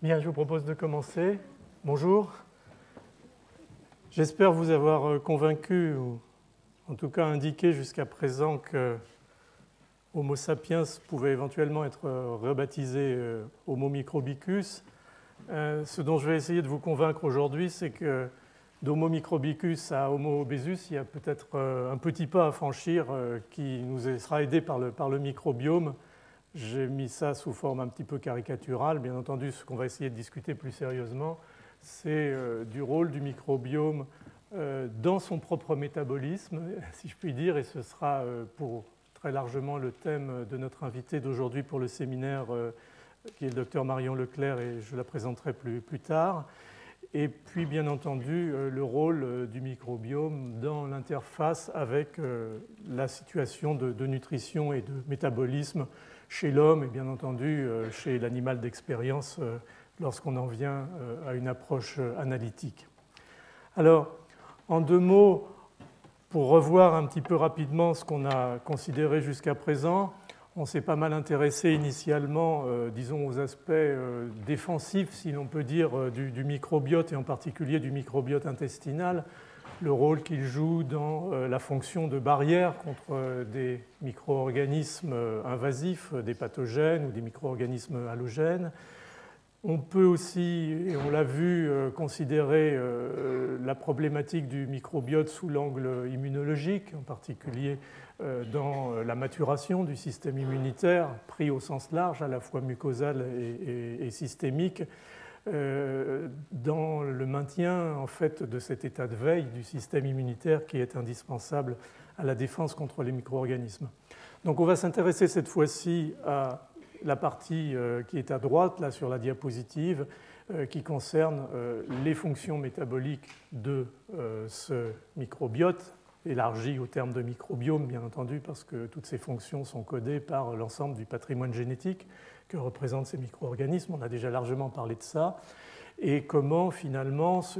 Bien, je vous propose de commencer. Bonjour. J'espère vous avoir convaincu, ou en tout cas indiqué jusqu'à présent que Homo sapiens pouvait éventuellement être rebaptisé Homo microbicus. Ce dont je vais essayer de vous convaincre aujourd'hui, c'est que d'Homo microbicus à Homo obesus, il y a peut-être un petit pas à franchir qui nous sera aidé par le microbiome. J'ai mis ça sous forme un petit peu caricaturale. Bien entendu, ce qu'on va essayer de discuter plus sérieusement, c'est du rôle du microbiome dans son propre métabolisme, si je puis dire, et ce sera pour très largement le thème de notre invité d'aujourd'hui pour le séminaire, qui est le docteur Marion Leclerc, et je la présenterai plus tard. Et puis, bien entendu, le rôle du microbiome dans l'interface avec la situation de nutrition et de métabolisme chez l'homme et bien entendu chez l'animal d'expérience lorsqu'on en vient à une approche analytique. Alors, en deux mots, pour revoir un petit peu rapidement ce qu'on a considéré jusqu'à présent, on s'est pas mal intéressé initialement, disons, aux aspects défensifs, si l'on peut dire, du microbiote et en particulier du microbiote intestinal, le rôle qu'il joue dans la fonction de barrière contre des micro-organismes invasifs, des pathogènes ou des micro-organismes halogènes. On peut aussi, et on l'a vu, considérer la problématique du microbiote sous l'angle immunologique, en particulier dans la maturation du système immunitaire, pris au sens large, à la fois mucosal et systémique, dans le maintien en fait, de cet état de veille du système immunitaire qui est indispensable à la défense contre les micro-organismes. Donc on va s'intéresser cette fois-ci à la partie qui est à droite, là sur la diapositive, qui concerne les fonctions métaboliques de ce microbiote, élargi au terme de microbiome, bien entendu, parce que toutes ces fonctions sont codées par l'ensemble du patrimoine génétique que représentent ces micro-organismes. On a déjà largement parlé de ça. Et comment, finalement, ce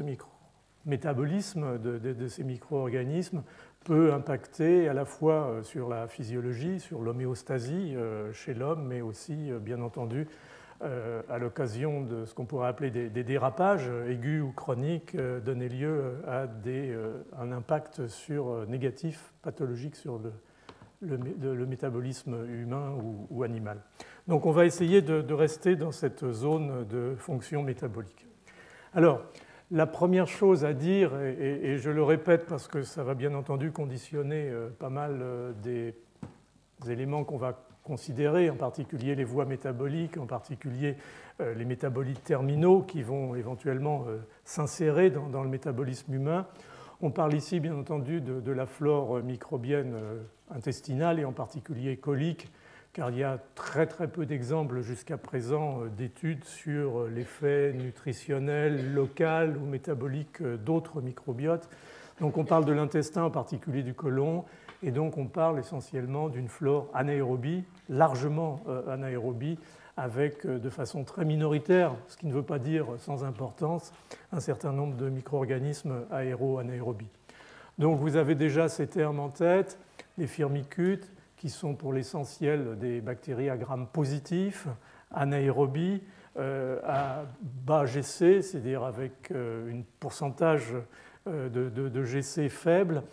métabolisme de ces micro-organismes peut impacter à la fois sur la physiologie, sur l'homéostasie chez l'homme, mais aussi, bien entendu, à l'occasion de ce qu'on pourrait appeler des dérapages aigus ou chroniques, donner lieu à un impact négatif, pathologique sur le métabolisme humain ou animal. Donc on va essayer de rester dans cette zone de fonction métabolique. Alors, la première chose à dire, et je le répète parce que ça va bien entendu conditionner pas mal des éléments qu'on va considérer, en particulier les voies métaboliques, en particulier les métabolites terminaux qui vont éventuellement s'insérer dans le métabolisme humain. On parle ici bien entendu de la flore microbienne intestinale et en particulier colique, car il y a très peu d'exemples jusqu'à présent d'études sur l'effet nutritionnel, local ou métabolique d'autres microbiotes. Donc on parle de l'intestin, en particulier du côlon, et donc on parle essentiellement d'une flore anaérobie, largement anaérobie, avec de façon très minoritaire, ce qui ne veut pas dire sans importance, un certain nombre de micro-organismes aéro-anaérobies. Donc vous avez déjà ces termes en tête, les firmicutes, qui sont pour l'essentiel des bactéries à gram positif, anaérobies, à bas GC, c'est-à-dire avec un pourcentage de GC faible,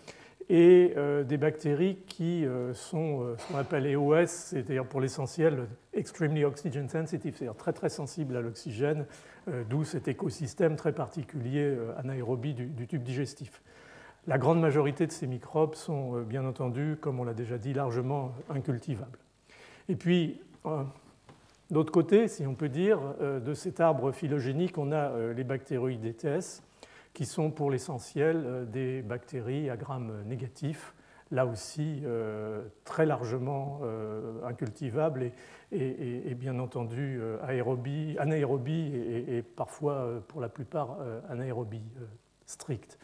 et des bactéries qui sont ce qu'on appelle EOS, c'est-à-dire pour l'essentiel extremely oxygen sensitive, c'est-à-dire très sensibles à l'oxygène, d'où cet écosystème très particulier anaérobie du tube digestif. La grande majorité de ces microbes sont bien entendu, comme on l'a déjà dit, largement incultivables. Et puis, d'autre côté, si on peut dire, de cet arbre phylogénique, on a les bactéroïdes ETS, qui sont pour l'essentiel des bactéries à gram négatif, là aussi très largement incultivables et bien entendu anaérobies et parfois, pour la plupart, anaérobies strictes.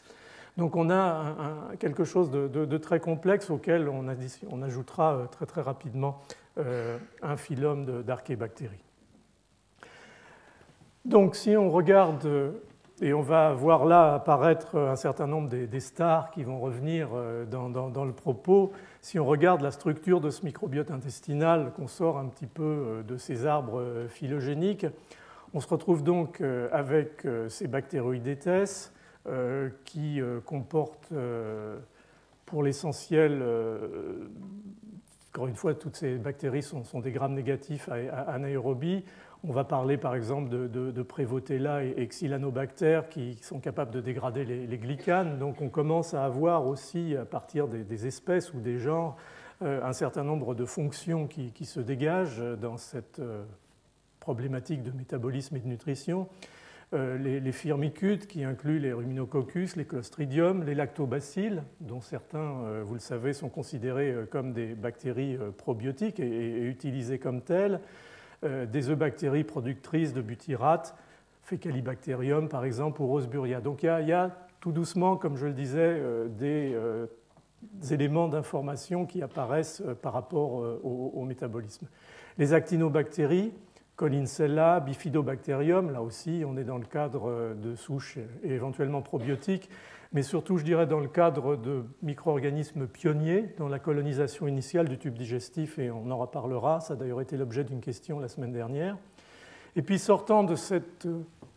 Donc on a quelque chose de très complexe auquel on ajoutera très rapidement un phylum d'archébactéries. Donc si on regarde, et on va voir là apparaître un certain nombre des stars qui vont revenir dans le propos, si on regarde la structure de ce microbiote intestinal, qu'on sort un petit peu de ces arbres phylogéniques, On se retrouve donc avec ces bactéroïdétes qui comportent pour l'essentiel, encore une fois, toutes ces bactéries sont des grammes négatifs à anaérobie. On va parler par exemple de Prevotella et Xylanobacter qui sont capables de dégrader les glycanes. Donc on commence à avoir aussi, à partir des espèces ou des genres, un certain nombre de fonctions qui se dégagent dans cette problématique de métabolisme et de nutrition. Les firmicutes qui incluent les ruminococcus, les clostridium, les lactobacilles, dont certains, vous le savez, sont considérés comme des bactéries probiotiques et utilisées comme telles. Des eubactéries productrices de butyrate, Faecalibacterium par exemple, ou Roseburia. Donc il y a tout doucement, comme je le disais, des éléments d'information qui apparaissent par rapport au métabolisme. Les actinobactéries, Collinsella, Bifidobacterium, là aussi on est dans le cadre de souches et éventuellement probiotiques, mais surtout je dirais dans le cadre de micro-organismes pionniers dans la colonisation initiale du tube digestif, et on en reparlera, ça a d'ailleurs été l'objet d'une question la semaine dernière. Et puis sortant de ce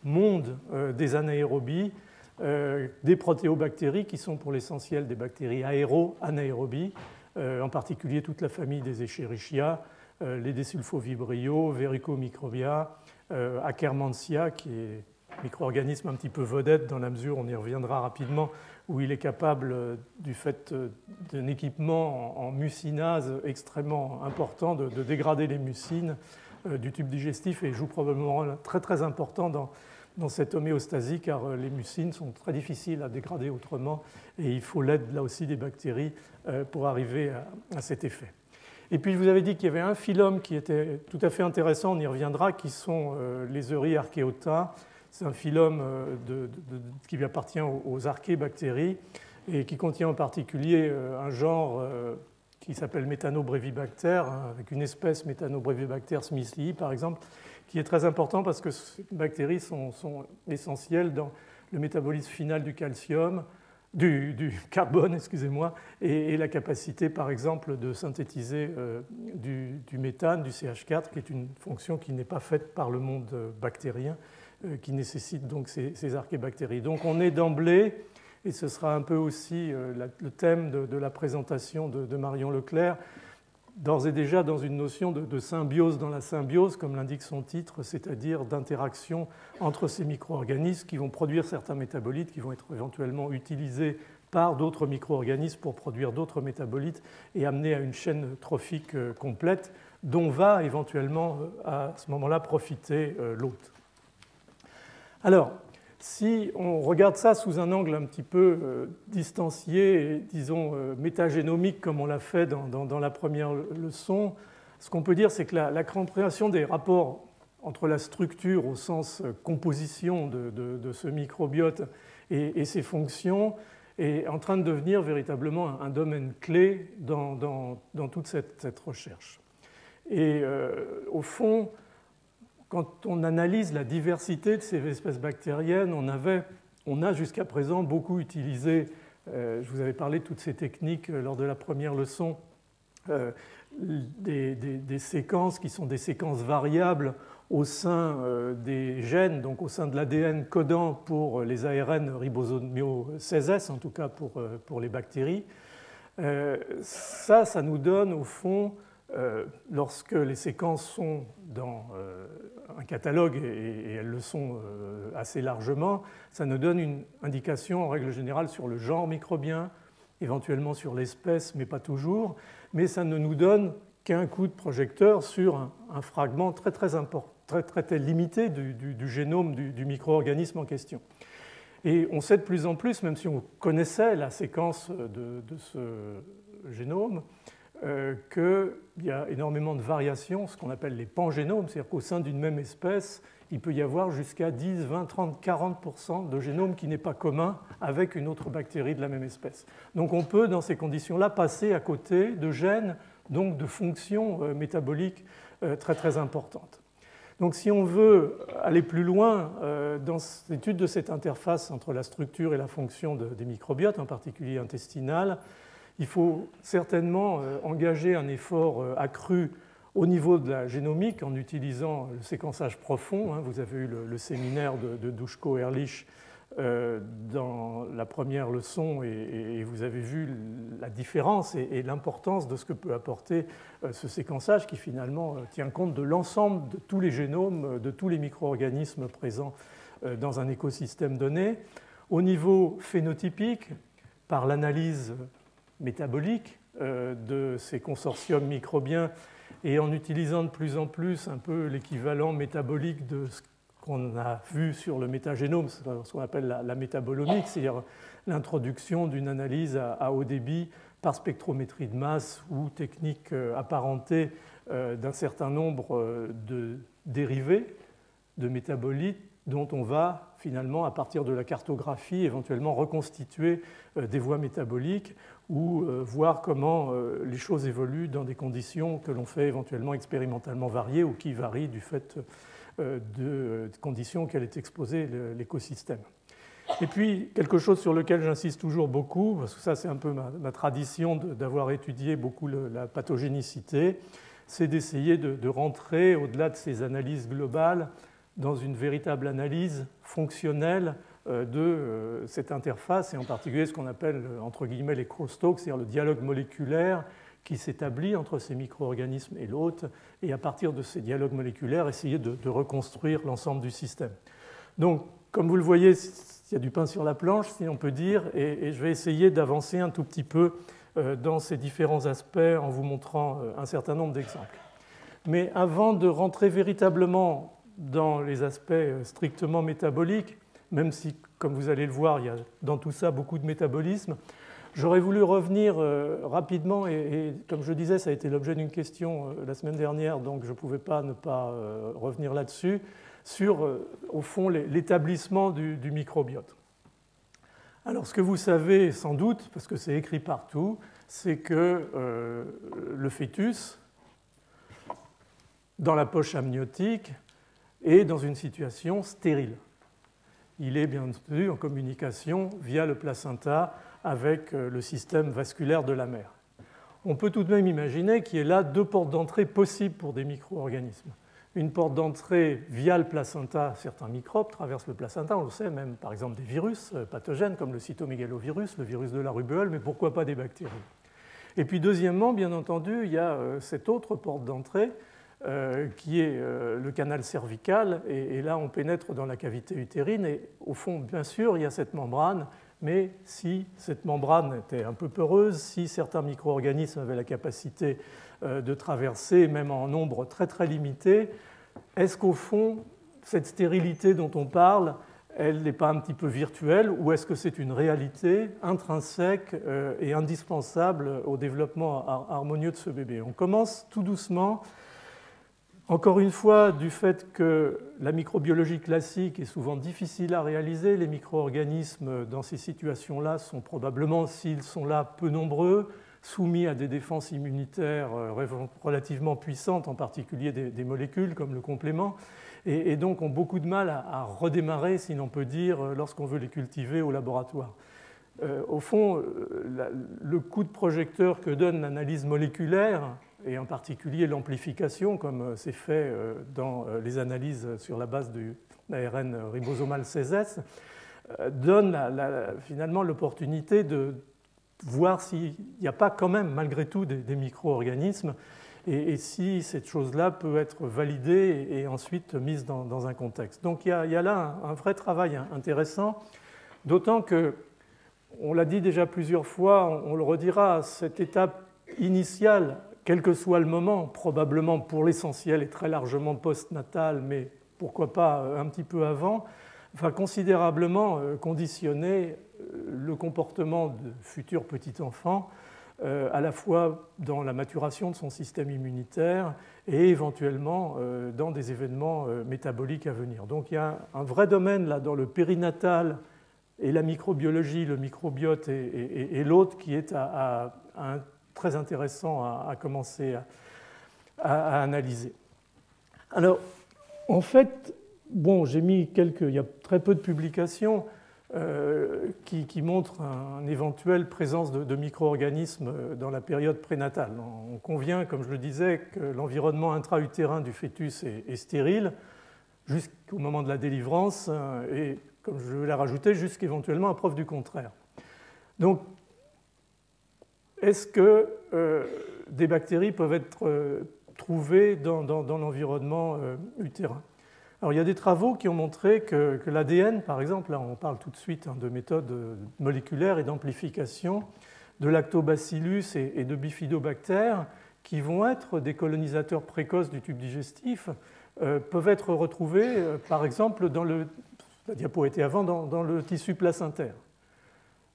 monde des anaérobies, des protéobactéries qui sont pour l'essentiel des bactéries aéro-anaérobies, en particulier toute la famille des Escherichia, les Desulfovibrio, Verrucomicrobia, Akkermansia, qui est un micro-organisme un petit peu vedette dans la mesure, on y reviendra rapidement, où il est capable, du fait d'un équipement en mucinase extrêmement important, de dégrader les mucines du tube digestif et joue probablement un très très important dans cette homéostasie, car les mucines sont très difficiles à dégrader autrement et il faut l'aide là aussi des bactéries pour arriver à cet effet. Et puis je vous avais dit qu'il y avait un phylum qui était tout à fait intéressant, on y reviendra, qui sont les Euryarchaeota. C'est un phylum qui lui appartient aux archébactéries et qui contient en particulier un genre qui s'appelle Methanobrevibacter, avec une espèce Methanobrevibacter smithii par exemple, qui est très important parce que ces bactéries sont essentielles dans le métabolisme final du calcium, du carbone, excusez-moi, et la capacité, par exemple, de synthétiser du méthane, du CH4, qui est une fonction qui n'est pas faite par le monde bactérien, qui nécessite donc ces archébactéries. Donc on est d'emblée, et ce sera un peu aussi le thème de la présentation de Marion Leclerc, d'ores et déjà dans une notion de symbiose dans la symbiose, comme l'indique son titre, c'est-à-dire d'interaction entre ces micro-organismes qui vont produire certains métabolites qui vont être éventuellement utilisés par d'autres micro-organismes pour produire d'autres métabolites et amener à une chaîne trophique complète dont va éventuellement à ce moment-là profiter l'hôte. Alors, si on regarde ça sous un angle un petit peu distancié et, disons, métagénomique, comme on l'a fait dans la première leçon, ce qu'on peut dire, c'est que la compréhension des rapports entre la structure au sens composition de ce microbiote et ses fonctions est en train de devenir véritablement un domaine clé dans toute cette recherche. Et au fond, quand on analyse la diversité de ces espèces bactériennes, on a jusqu'à présent beaucoup utilisé, je vous avais parlé de toutes ces techniques lors de la première leçon, des séquences qui sont des séquences variables au sein des gènes, donc au sein de l'ADN codant pour les ARN ribosomiaux 16S, en tout cas pour les bactéries. Ça nous donne au fond, lorsque les séquences sont dans un catalogue, et elles le sont assez largement, ça nous donne une indication en règle générale sur le genre microbien, éventuellement sur l'espèce, mais pas toujours, mais ça ne nous donne qu'un coup de projecteur sur un fragment très important, très limité du génome du micro-organisme en question. Et on sait de plus en plus, même si on connaissait la séquence de ce génome, qu'il y a énormément de variations, ce qu'on appelle les pangénomes, c'est-à-dire qu'au sein d'une même espèce, il peut y avoir jusqu'à 10, 20, 30, 40% de génome qui n'est pas commun avec une autre bactérie de la même espèce. Donc on peut, dans ces conditions-là, passer à côté de gènes, donc de fonctions métaboliques très importantes. Donc si on veut aller plus loin dans l'étude de cette interface entre la structure et la fonction des microbiotes, en particulier intestinales, il faut certainement engager un effort accru au niveau de la génomique, en utilisant le séquençage profond, vous avez eu le séminaire de Dushko-Ehrlich dans la première leçon et vous avez vu la différence et l'importance de ce que peut apporter ce séquençage qui finalement tient compte de l'ensemble de tous les génomes, de tous les micro-organismes présents dans un écosystème donné. Au niveau phénotypique, par l'analyse métabolique de ces consortiums microbiens et en utilisant de plus en plus un peu l'équivalent métabolique de ce qu'on a vu sur le métagénome, ce qu'on appelle la métabolomique, c'est-à-dire l'introduction d'une analyse à haut débit par spectrométrie de masse ou technique apparentée d'un certain nombre de dérivés de métabolites dont on va finalement, à partir de la cartographie, éventuellement reconstituer des voies métaboliques ou voir comment les choses évoluent dans des conditions que l'on fait éventuellement expérimentalement variées ou qui varient du fait de conditions auxquelles est exposé l'écosystème. Et puis, quelque chose sur lequel j'insiste toujours beaucoup, parce que ça c'est un peu ma tradition d'avoir étudié beaucoup la pathogénicité, c'est d'essayer de rentrer au-delà de ces analyses globales dans une véritable analyse fonctionnelle de cette interface, et en particulier ce qu'on appelle entre guillemets les crosstalks, c'est-à-dire le dialogue moléculaire qui s'établit entre ces micro-organismes et l'hôte, et à partir de ces dialogues moléculaires, essayer de reconstruire l'ensemble du système. Donc, comme vous le voyez, il y a du pain sur la planche, si on peut dire, et je vais essayer d'avancer un tout petit peu dans ces différents aspects en vous montrant un certain nombre d'exemples. Mais avant de rentrer véritablement dans les aspects strictement métaboliques, même si, comme vous allez le voir, il y a dans tout ça beaucoup de métabolisme, j'aurais voulu revenir rapidement, et comme je disais, ça a été l'objet d'une question la semaine dernière, donc je ne pouvais pas ne pas revenir là-dessus, sur, au fond, l'établissement du microbiote. Alors, ce que vous savez sans doute, parce que c'est écrit partout, c'est que le fœtus, dans la poche amniotique, est dans une situation stérile. Il est bien entendu en communication via le placenta avec le système vasculaire de la mère. On peut tout de même imaginer qu'il y ait là deux portes d'entrée possibles pour des micro-organismes. Une porte d'entrée via le placenta, certains microbes traversent le placenta, on le sait, même par exemple des virus pathogènes comme le cytomégalovirus, le virus de la rubéole, mais pourquoi pas des bactéries. Et puis deuxièmement, bien entendu, il y a cette autre porte d'entrée qui est le canal cervical, et là on pénètre dans la cavité utérine, et au fond, bien sûr, il y a cette membrane, mais si cette membrane était un peu peureuse, si certains micro-organismes avaient la capacité de traverser, même en nombre très très limité, est-ce qu'au fond, cette stérilité dont on parle, elle n'est pas un petit peu virtuelle, ou est-ce que c'est une réalité intrinsèque et indispensable au développement harmonieux de ce bébé? On commence tout doucement. Encore une fois, du fait que la microbiologie classique est souvent difficile à réaliser, les micro-organismes dans ces situations-là sont probablement, s'ils sont là, peu nombreux, soumis à des défenses immunitaires relativement puissantes, en particulier des molécules comme le complément, et donc ont beaucoup de mal à redémarrer, si l'on peut dire, lorsqu'on veut les cultiver au laboratoire. Au fond, le coup de projecteur que donne l'analyse moléculaire, et en particulier l'amplification, comme c'est fait dans les analyses sur la base de l'ARN ribosomal 16S, donne finalement l'opportunité de voir s'il n'y a pas quand même, malgré tout, des micro-organismes, et si cette chose-là peut être validée et ensuite mise dans un contexte. Donc il y a là un vrai travail intéressant, d'autant que, on l'a dit déjà plusieurs fois, on le redira, cette étape initiale, quel que soit le moment, probablement pour l'essentiel et très largement post-natal, mais pourquoi pas un petit peu avant, va considérablement conditionner le comportement de futurs petits-enfants, à la fois dans la maturation de son système immunitaire et éventuellement dans des événements métaboliques à venir. Donc il y a un vrai domaine là dans le périnatal et la microbiologie, le microbiote et l'autre qui est très intéressant à commencer à analyser. Alors, en fait, bon, j'ai mis il y a très peu de publications. qui montre une éventuelle présence de micro-organismes dans la période prénatale. On convient, comme je le disais, que l'environnement intra-utérin du fœtus est stérile jusqu'au moment de la délivrance et, comme je l'ai rajouté, jusqu'éventuellement à preuve du contraire. Donc, est-ce que des bactéries peuvent être trouvées dans l'environnement utérin? Alors, il y a des travaux qui ont montré que l'ADN, par exemple, là on parle tout de suite de méthodes moléculaires et d'amplification de lactobacillus et de bifidobactères, qui vont être des colonisateurs précoces du tube digestif, peuvent être retrouvés, par exemple, la diapo était avant, dans le tissu placentaire.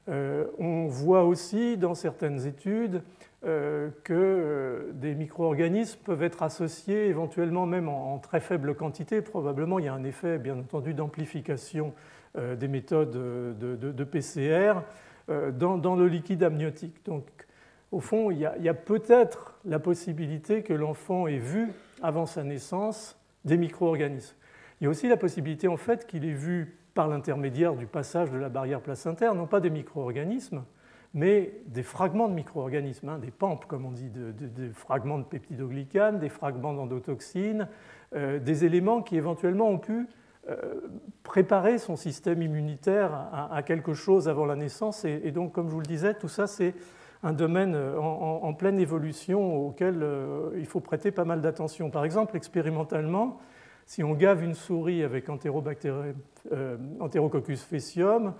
On voit aussi dans certaines études que des micro-organismes peuvent être associés éventuellement même en très faible quantité. Probablement, il y a un effet, bien entendu, d'amplification des méthodes de PCR dans le liquide amniotique. Donc, au fond, il y a peut-être la possibilité que l'enfant ait vu, avant sa naissance, des micro-organismes. Il y a aussi la possibilité, en fait, qu'il ait vu par l'intermédiaire du passage de la barrière placentaire, non pas des micro-organismes, mais des fragments de micro-organismes, des PAMP, comme on dit, des fragments de peptidoglycanes, des fragments d'endotoxines, des éléments qui éventuellement ont pu préparer son système immunitaire à quelque chose avant la naissance. Et donc, comme je vous le disais, tout ça, c'est un domaine en pleine évolution auquel il faut prêter pas mal d'attention. Par exemple, expérimentalement, si on gave une souris avec Enterococcus faecium,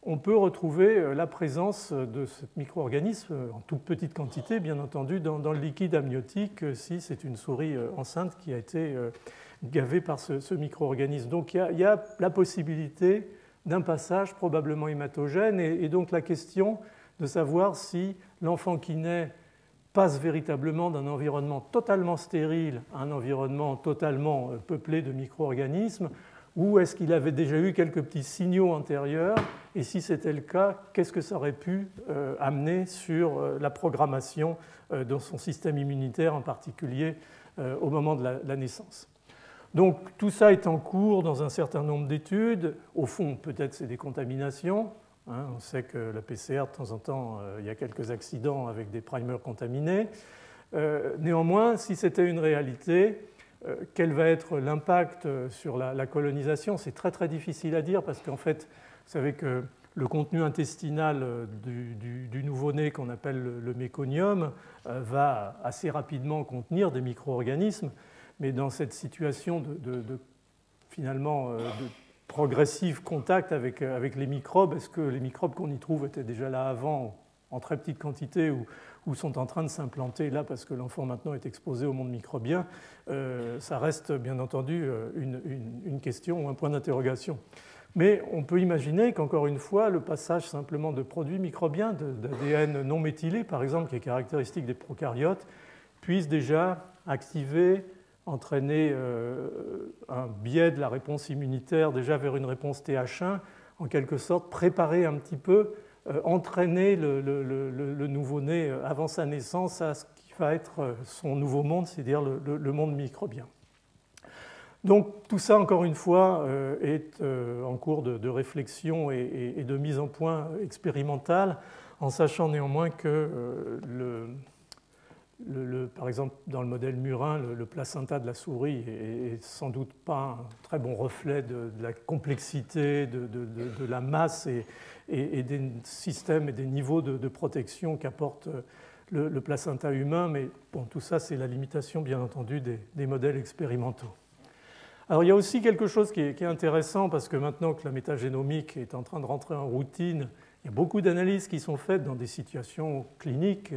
on peut retrouver la présence de ce micro-organisme en toute petite quantité, bien entendu, dans le liquide amniotique, si c'est une souris enceinte qui a été gavée par ce micro-organisme. Donc il y a la possibilité d'un passage probablement hématogène, et donc la question de savoir si l'enfant qui naît passe véritablement d'un environnement totalement stérile à un environnement totalement peuplé de micro-organismes, ou est-ce qu'il avait déjà eu quelques petits signaux antérieurs, et si c'était le cas, qu'est-ce que ça aurait pu amener sur la programmation de son système immunitaire, en particulier au moment de la naissance. Donc tout ça est en cours dans un certain nombre d'études. Au fond, peut-être c'est des contaminations. On sait que la PCR, de temps en temps, il y a quelques accidents avec des primers contaminés. Néanmoins, si c'était une réalité, quel va être l'impact sur la colonisation? C'est très très difficile à dire parce qu'en fait, vous savez que le contenu intestinal du nouveau-né qu'on appelle le méconium va assez rapidement contenir des micro-organismes, mais dans cette situation finalement de progressif contact avec les microbes, est-ce que les microbes qu'on y trouve étaient déjà là avant en très petite quantité ou sont en train de s'implanter là parce que l'enfant maintenant est exposé au monde microbien? Ça reste bien entendu une question ou un point d'interrogation. Mais on peut imaginer qu'encore une fois, le passage simplement de produits microbiens, d'ADN non méthylé par exemple, qui est caractéristique des prokaryotes, puisse déjà activer, entraîner un biais de la réponse immunitaire déjà vers une réponse TH1, en quelque sorte préparer un petit peu, entraîner le nouveau-né avant sa naissance à ce qui va être son nouveau monde, c'est-à-dire le monde microbien. Donc tout ça, encore une fois, est en cours de réflexion et de mise en point expérimentale, en sachant néanmoins que par exemple, dans le modèle murin, le placenta de la souris est sans doute pas un très bon reflet de la complexité, de la masse et des systèmes et des niveaux de protection qu'apporte le placenta humain. Mais bon, tout ça, c'est la limitation, bien entendu, des modèles expérimentaux. Alors, il y a aussi quelque chose qui est intéressant, parce que maintenant que la métagénomique est en train de rentrer en routine, il y a beaucoup d'analyses qui sont faites dans des situations cliniques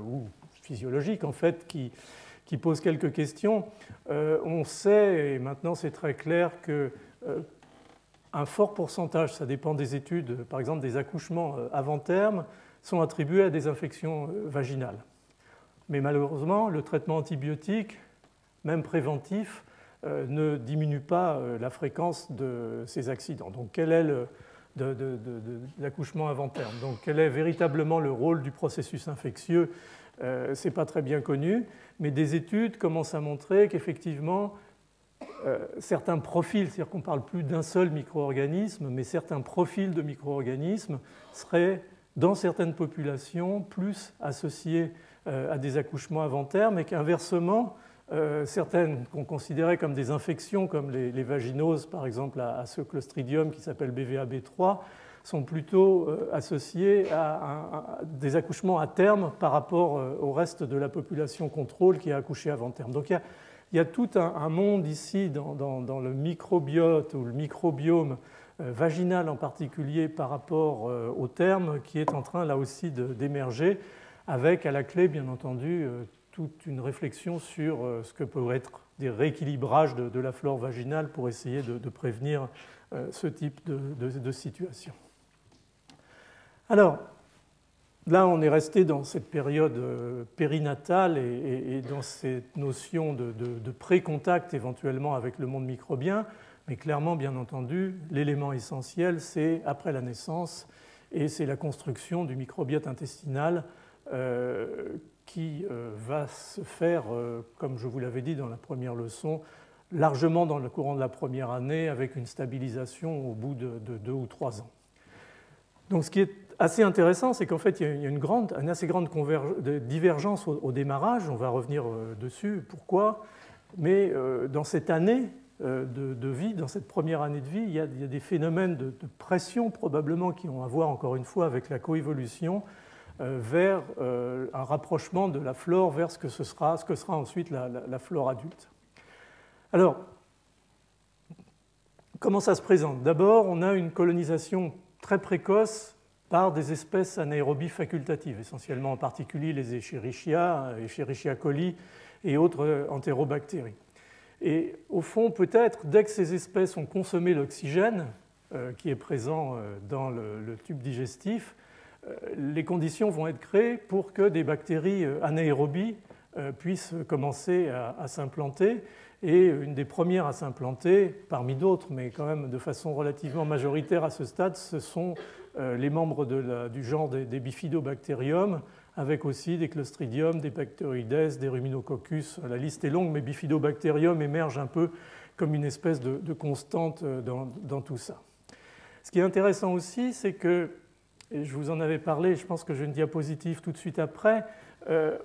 ou physiologiques, en fait, qui posent quelques questions. On sait, et maintenant c'est très clair, qu'un fort pourcentage, ça dépend des études, par exemple des accouchements avant terme, sont attribués à des infections vaginales. Mais malheureusement, le traitement antibiotique, même préventif, ne diminue pas la fréquence de ces accidents. Donc quel est l'accouchement avant terme? Donc quel est véritablement le rôle du processus infectieux? Ce n'est pas très bien connu, mais des études commencent à montrer qu'effectivement, certains profils, c'est-à-dire qu'on ne parle plus d'un seul micro-organisme, mais certains profils de micro-organismes seraient, dans certaines populations, plus associés à des accouchements avant terme, et qu'inversement, certaines qu'on considérait comme des infections, comme les vaginoses, par exemple, à ce clostridium qui s'appelle BVA-B3, sont plutôt associées à des accouchements à terme par rapport au reste de la population contrôle qui a accouché avant terme. Donc il y a tout un monde ici dans le microbiote ou le microbiome vaginal en particulier par rapport au terme qui est en train là aussi d'émerger, avec à la clé bien entendu toute une réflexion sur ce que peuvent être des rééquilibrages de la flore vaginale pour essayer de prévenir ce type de situation. Alors, là, on est resté dans cette période périnatale et dans cette notion de pré-contact éventuellement avec le monde microbien, mais clairement, bien entendu, l'élément essentiel, c'est après la naissance, et c'est la construction du microbiote intestinal qui va se faire, comme je vous l'avais dit dans la première leçon, largement dans le courant de la première année, avec une stabilisation au bout de 2 ou 3 ans. Donc ce qui est assez intéressant, c'est qu'en fait, il y a une assez grande divergence au démarrage, on va revenir dessus, pourquoi, mais dans cette année de vie, dans cette première année de vie, il y a des phénomènes de pression probablement qui ont à voir encore une fois avec la coévolution vers un rapprochement de la flore vers ce que sera ensuite la flore adulte. Alors, comment ça se présente? D'abord, on a une colonisation très précoce par des espèces anaérobies facultatives, essentiellement en particulier les Escherichia, Escherichia coli et autres entérobactéries. Et au fond, peut-être, dès que ces espèces ont consommé l'oxygène qui est présent dans le tube digestif, les conditions vont être créées pour que des bactéries anaérobies puissent commencer à s'implanter. Et une des premières à s'implanter, parmi d'autres, mais quand même de façon relativement majoritaire à ce stade, ce sont les membres du genre des Bifidobacterium, avec aussi des Clostridium, des Bacteroides, des Ruminococcus. La liste est longue, mais Bifidobacterium émerge un peu comme une espèce de constante dans tout ça. Ce qui est intéressant aussi, c'est que, et je vous en avais parlé, je pense que j'ai une diapositive tout de suite après,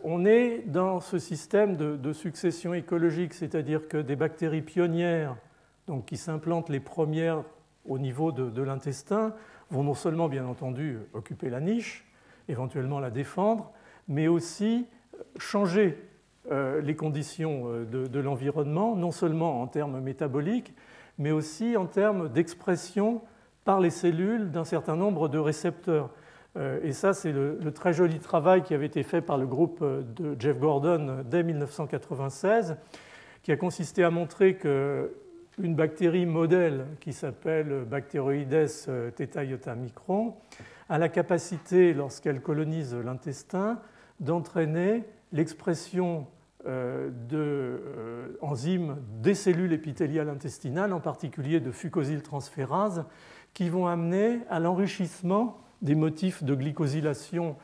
on est dans ce système de succession écologique, c'est-à-dire que des bactéries pionnières, donc qui s'implantent les premières au niveau de l'intestin, vont non seulement, bien entendu, occuper la niche, éventuellement la défendre, mais aussi changer les conditions de l'environnement, non seulement en termes métaboliques, mais aussi en termes d'expression par les cellules d'un certain nombre de récepteurs. Et ça, c'est le très joli travail qui avait été fait par le groupe de Jeff Gordon dès 1996, qui a consisté à montrer qu'une bactérie modèle qui s'appelle Bacteroides theta iota micron a la capacité, lorsqu'elle colonise l'intestin, d'entraîner l'expression d'enzymes des cellules épithéliales intestinales, en particulier de fucosyltransférases, qui vont amener à l'enrichissement des motifs de glycosylation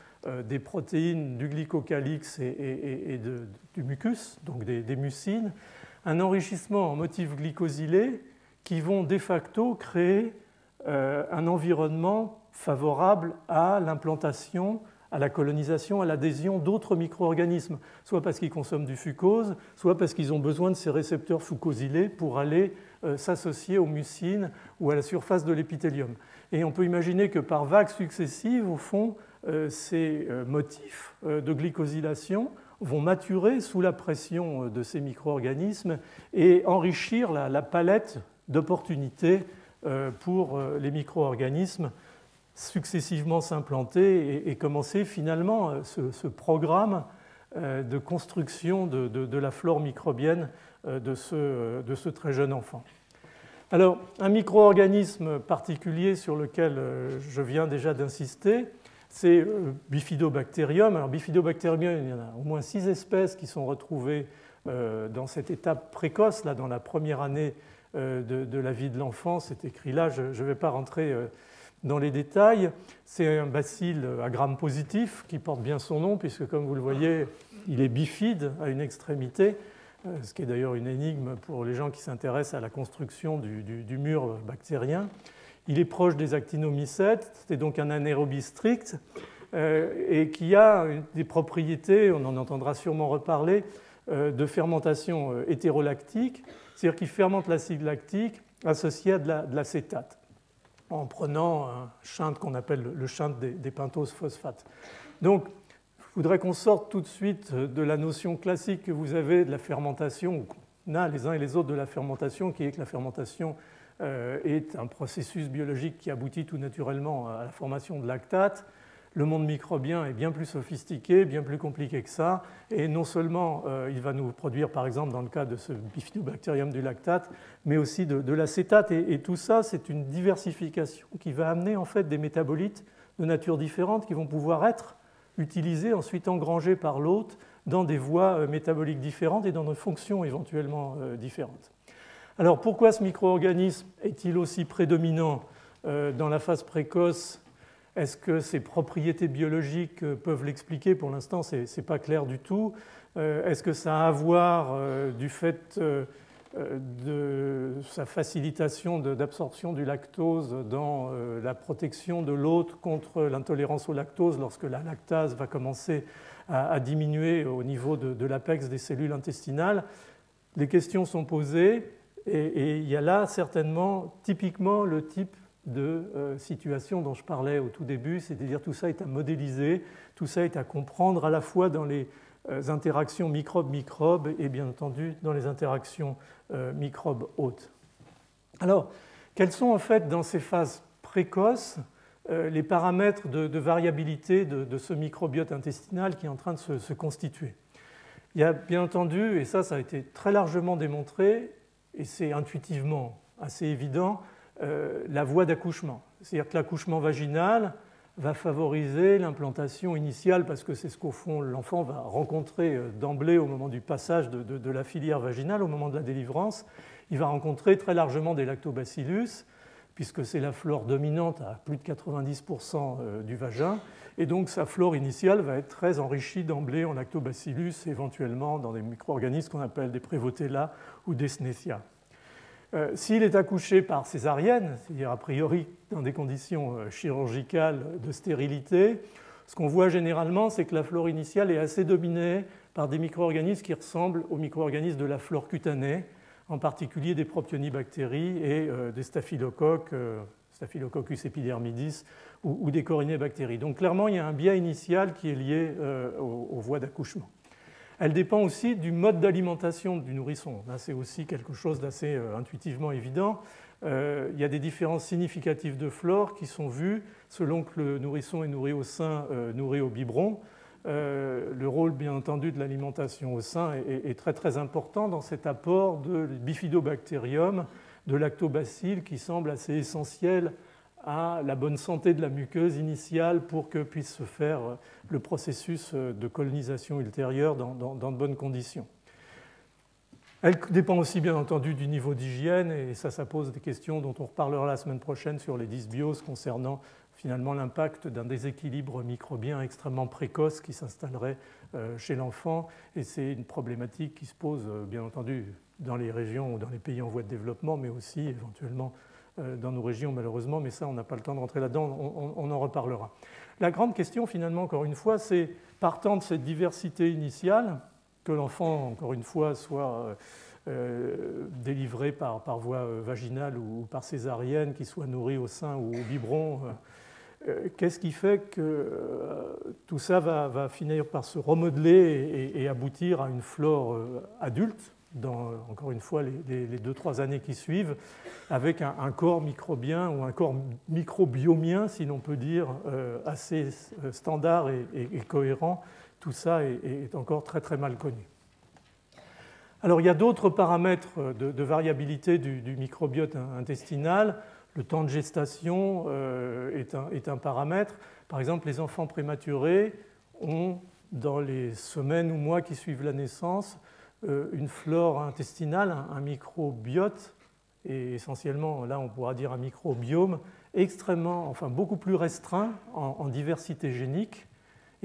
des protéines du glycocalyx et du mucus, donc des mucines, un enrichissement en motifs glycosylés qui vont de facto créer un environnement favorable à l'implantation, à la colonisation, à l'adhésion d'autres micro-organismes, soit parce qu'ils consomment du fucose, soit parce qu'ils ont besoin de ces récepteurs fucosylés pour aller s'associer aux mucines ou à la surface de l'épithélium. Et on peut imaginer que par vagues successives, au fond, ces motifs de glycosylation vont maturer sous la pression de ces micro-organismes et enrichir la palette d'opportunités pour les micro-organismes successivement s'implanter et commencer finalement ce programme de construction de la flore microbienne de ce très jeune enfant. Alors, un micro-organisme particulier sur lequel je viens déjà d'insister, c'est Bifidobacterium. Alors, Bifidobacterium, il y en a au moins 6 espèces qui sont retrouvées dans cette étape précoce, là, dans la première année de la vie de l'enfant. C'est écrit là, je ne vais pas rentrer dans les détails. C'est un bacille à gramme positif qui porte bien son nom, puisque, comme vous le voyez, il est bifide à une extrémité. ce qui est d'ailleurs une énigme pour les gens qui s'intéressent à la construction du mur bactérien. Il est proche des actinomycètes, c'est donc un anaérobie strict, et qui a des propriétés, on en entendra sûrement reparler, de fermentation hétérolactique, c'est-à-dire qu'il fermente l'acide lactique associé à de l'acétate, en prenant un chantre qu'on appelle le chantre des pentoses phosphates. Donc, je voudrais qu'on sorte tout de suite de la notion classique que vous avez de la fermentation, ou qu'on a les uns et les autres de la fermentation, qui est que la fermentation est un processus biologique qui aboutit tout naturellement à la formation de lactate. Le monde microbien est bien plus sophistiqué, bien plus compliqué que ça, et non seulement il va nous produire, par exemple, dans le cas de ce bifidobacterium du lactate, mais aussi de l'acétate. Et tout ça, c'est une diversification qui va amener en fait des métabolites de nature différente qui vont pouvoir être utilisés, ensuite engrangés par l'hôte dans des voies métaboliques différentes et dans des fonctions éventuellement différentes. Alors pourquoi ce micro-organisme est-il aussi prédominant dans la phase précoce? Est-ce que ses propriétés biologiques peuvent l'expliquer? Pour l'instant, ce n'est pas clair du tout. Est-ce que ça a à voir du fait de sa facilitation d'absorption du lactose dans la protection de l'hôte contre l'intolérance au lactose lorsque la lactase va commencer à diminuer au niveau de l'apex des cellules intestinales? Les questions sont posées et il y a là certainement typiquement le type de situation dont je parlais au tout début, c'est-à-dire tout ça est à modéliser, tout ça est à comprendre à la fois dans les interactions microbe-microbe et bien entendu dans les interactions microbe-hôte. Alors, quels sont en fait dans ces phases précoces les paramètres de variabilité de ce microbiote intestinal qui est en train de se constituer? Il y a bien entendu, et ça a été très largement démontré, et c'est intuitivement assez évident, la voie d'accouchement. C'est-à-dire que l'accouchement vaginal va favoriser l'implantation initiale parce que c'est ce qu'au fond l'enfant va rencontrer d'emblée au moment du passage de la filière vaginale, au moment de la délivrance. Il va rencontrer très largement des lactobacillus puisque c'est la flore dominante à plus de 90% du vagin. Et donc sa flore initiale va être très enrichie d'emblée en lactobacillus, éventuellement dans des micro-organismes qu'on appelle des Prevotella ou des Snathia. S'il est accouché par césarienne, c'est-à-dire a priori dans des conditions chirurgicales de stérilité, ce qu'on voit généralement, c'est que la flore initiale est assez dominée par des micro-organismes qui ressemblent aux micro-organismes de la flore cutanée, en particulier des propionibactéries et des staphylocoques, Staphylococcus epidermidis ou des corinébactéries. Donc clairement, il y a un biais initial qui est lié aux voies d'accouchement. Elle dépend aussi du mode d'alimentation du nourrisson. Là, c'est aussi quelque chose d'assez intuitivement évident. Il y a des différences significatives de flore qui sont vues selon que le nourrisson est nourri au sein, nourri au biberon. Le rôle, bien entendu, de l'alimentation au sein est très très important dans cet apport de bifidobacterium, de lactobacilles qui semble assez essentiel à la bonne santé de la muqueuse initiale pour que puisse se faire le processus de colonisation ultérieure dans de bonnes conditions. Elle dépend aussi bien entendu du niveau d'hygiène et ça pose des questions dont on reparlera la semaine prochaine sur les dysbioses concernant finalement l'impact d'un déséquilibre microbien extrêmement précoce qui s'installerait chez l'enfant et c'est une problématique qui se pose bien entendu dans les régions ou dans les pays en voie de développement mais aussi éventuellement dans nos régions malheureusement, mais ça on n'a pas le temps de rentrer là-dedans, on en reparlera. La grande question finalement encore une fois c'est partant de cette diversité initiale que l'enfant encore une fois soit délivré par voie vaginale ou par césarienne, qu'il soit nourri au sein ou au biberon, qu'est-ce qui fait que tout ça va finir par se remodeler et aboutir à une flore adulte dans, encore une fois, les 2-3 années qui suivent, avec un corps microbien ou un corps microbiomien, si l'on peut dire, assez standard et cohérent. Tout ça est encore très très mal connu. Alors il y a d'autres paramètres de variabilité du microbiote intestinal. Le temps de gestation est un paramètre. Par exemple, les enfants prématurés ont, dans les semaines ou mois qui suivent la naissance, une flore intestinale, un microbiote, et essentiellement, là on pourra dire un microbiome, extrêmement, enfin beaucoup plus restreint en diversité génique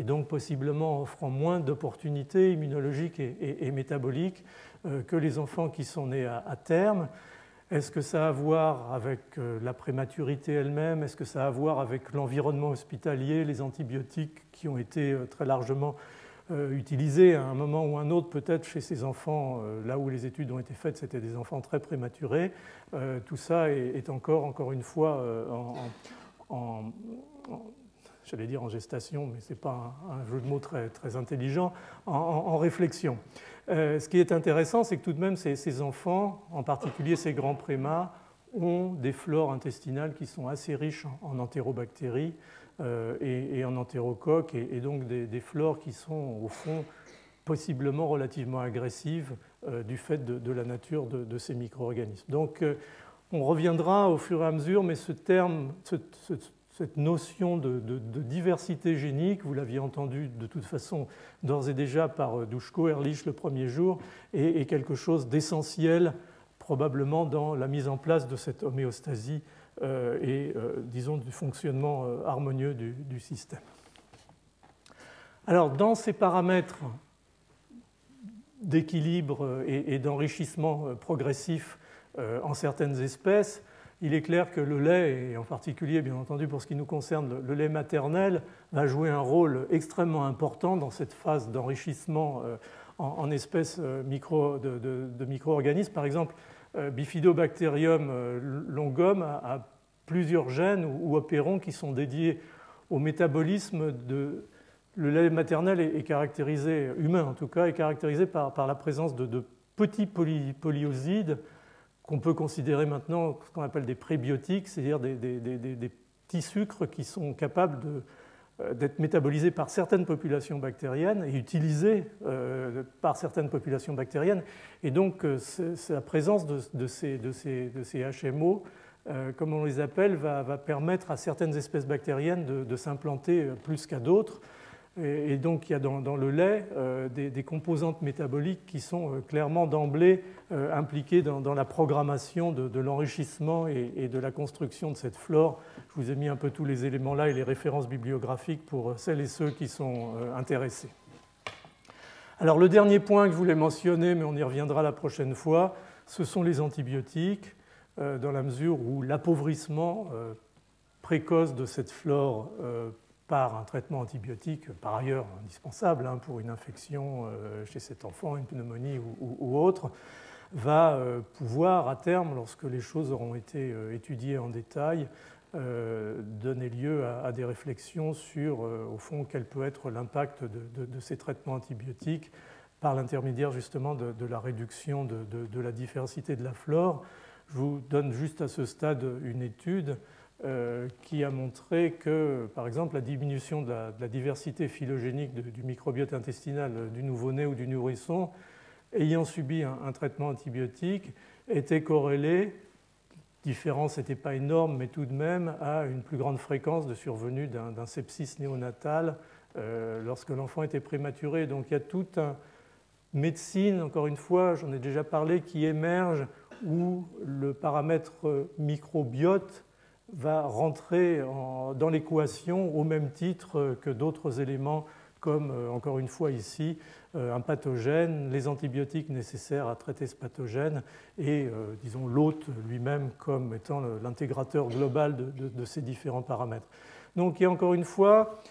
et donc possiblement offrant moins d'opportunités immunologiques et métaboliques que les enfants qui sont nés à terme. Est-ce que ça a à voir avec la prématurité elle-même? Est-ce que ça a à voir avec l'environnement hospitalier, les antibiotiques qui ont été très largement utilisés à un moment ou un autre, peut-être chez ces enfants, là où les études ont été faites, c'était des enfants très prématurés. Tout ça est encore une fois, j'allais dire en gestation, mais ce n'est pas un jeu de mots très intelligent, en réflexion. Ce qui est intéressant, c'est que tout de même, ces enfants, en particulier ces grands prémas, ont des flores intestinales qui sont assez riches en entérobactéries et en entérocoques, et donc des flores qui sont, au fond, possiblement relativement agressives du fait de la nature de ces micro-organismes. Donc, on reviendra au fur et à mesure, mais ce terme, cette notion de diversité génique, vous l'aviez entendu de toute façon d'ores et déjà par Duško, Ehrlich le premier jour, est quelque chose d'essentiel probablement dans la mise en place de cette homéostasie et disons du fonctionnement harmonieux du système. Alors dans ces paramètres d'équilibre et d'enrichissement progressif en certaines espèces, il est clair que le lait, et en particulier, bien entendu, pour ce qui nous concerne, le lait maternel, va jouer un rôle extrêmement important dans cette phase d'enrichissement en espèces de micro-organismes. Par exemple, Bifidobacterium longum a plusieurs gènes ou opérons qui sont dédiés au métabolisme de... Le lait maternel est caractérisé, humain en tout cas, est caractérisé par la présence de petits polyosides qu'on peut considérer maintenant ce qu'on appelle des prébiotiques, c'est-à-dire des petits sucres qui sont capables d'être métabolisés par certaines populations bactériennes et utilisés par certaines populations bactériennes. Et donc, c'est la présence de ces HMO, comme on les appelle, va permettre à certaines espèces bactériennes de s'implanter plus qu'à d'autres. Et donc, il y a dans le lait des composantes métaboliques qui sont clairement d'emblée impliquées dans la programmation de l'enrichissement et de la construction de cette flore. Je vous ai mis un peu tous les éléments là et les références bibliographiques pour celles et ceux qui sont intéressés. Alors, le dernier point que je voulais mentionner, mais on y reviendra la prochaine fois, ce sont les antibiotiques, dans la mesure où l'appauvrissement précoce de cette flore par un traitement antibiotique, par ailleurs indispensable pour une infection chez cet enfant, une pneumonie ou autre, va pouvoir à terme, lorsque les choses auront été étudiées en détail, donner lieu à des réflexions sur, au fond, quel peut être l'impact de ces traitements antibiotiques par l'intermédiaire justement de la réduction de la diversité de la flore. Je vous donne juste à ce stade une étude qui a montré que, par exemple, la diminution de la diversité phylogénique du microbiote intestinal du nouveau-né ou du nourrisson ayant subi un traitement antibiotique était corrélée, différence n'était pas énorme, mais tout de même, à une plus grande fréquence de survenue d'un sepsis néonatal lorsque l'enfant était prématuré. Donc il y a toute une médecine, encore une fois, j'en ai déjà parlé, qui émerge où le paramètre microbiote va rentrer dans l'équation au même titre que d'autres éléments comme, encore une fois ici, un pathogène, les antibiotiques nécessaires à traiter ce pathogène et, disons, l'hôte lui-même comme étant l'intégrateur global de ces différents paramètres. Donc il y a encore une fois,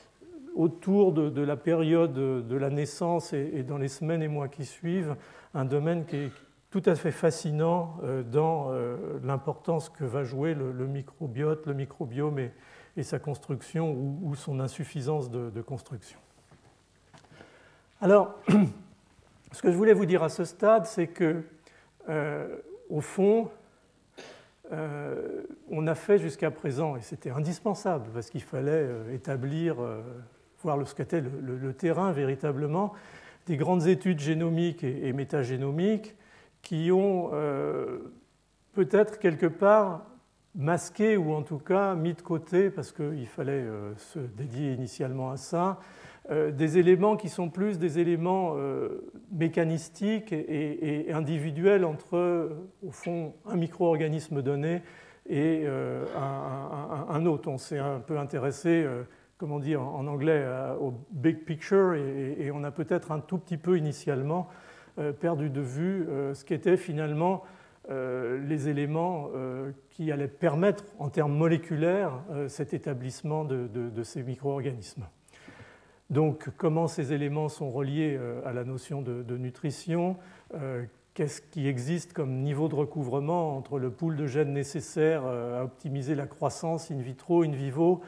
autour de la période de la naissance et dans les semaines et mois qui suivent, un domaine qui est tout à fait fascinant dans l'importance que va jouer le microbiote, le microbiome et sa construction ou son insuffisance de construction. Alors, ce que je voulais vous dire à ce stade, c'est que, au fond, on a fait jusqu'à présent, et c'était indispensable parce qu'il fallait établir, voir ce qu'était le terrain véritablement, des grandes études génomiques et métagénomiques qui ont peut-être quelque part masqué ou en tout cas mis de côté, parce qu'il fallait se dédier initialement à ça, des éléments qui sont plus des éléments mécanistiques et individuels entre, au fond, un micro-organisme donné et un autre. On s'est un peu intéressé comment dire en anglais, au big picture, et on a peut-être un tout petit peu initialement perdu de vue ce qu'étaient finalement les éléments qui allaient permettre en termes moléculaires cet établissement de ces micro-organismes. Donc comment ces éléments sont reliés à la notion de nutrition, qu'est-ce qui existe comme niveau de recouvrement entre le pool de gènes nécessaire à optimiser la croissance in vitro, in vivo,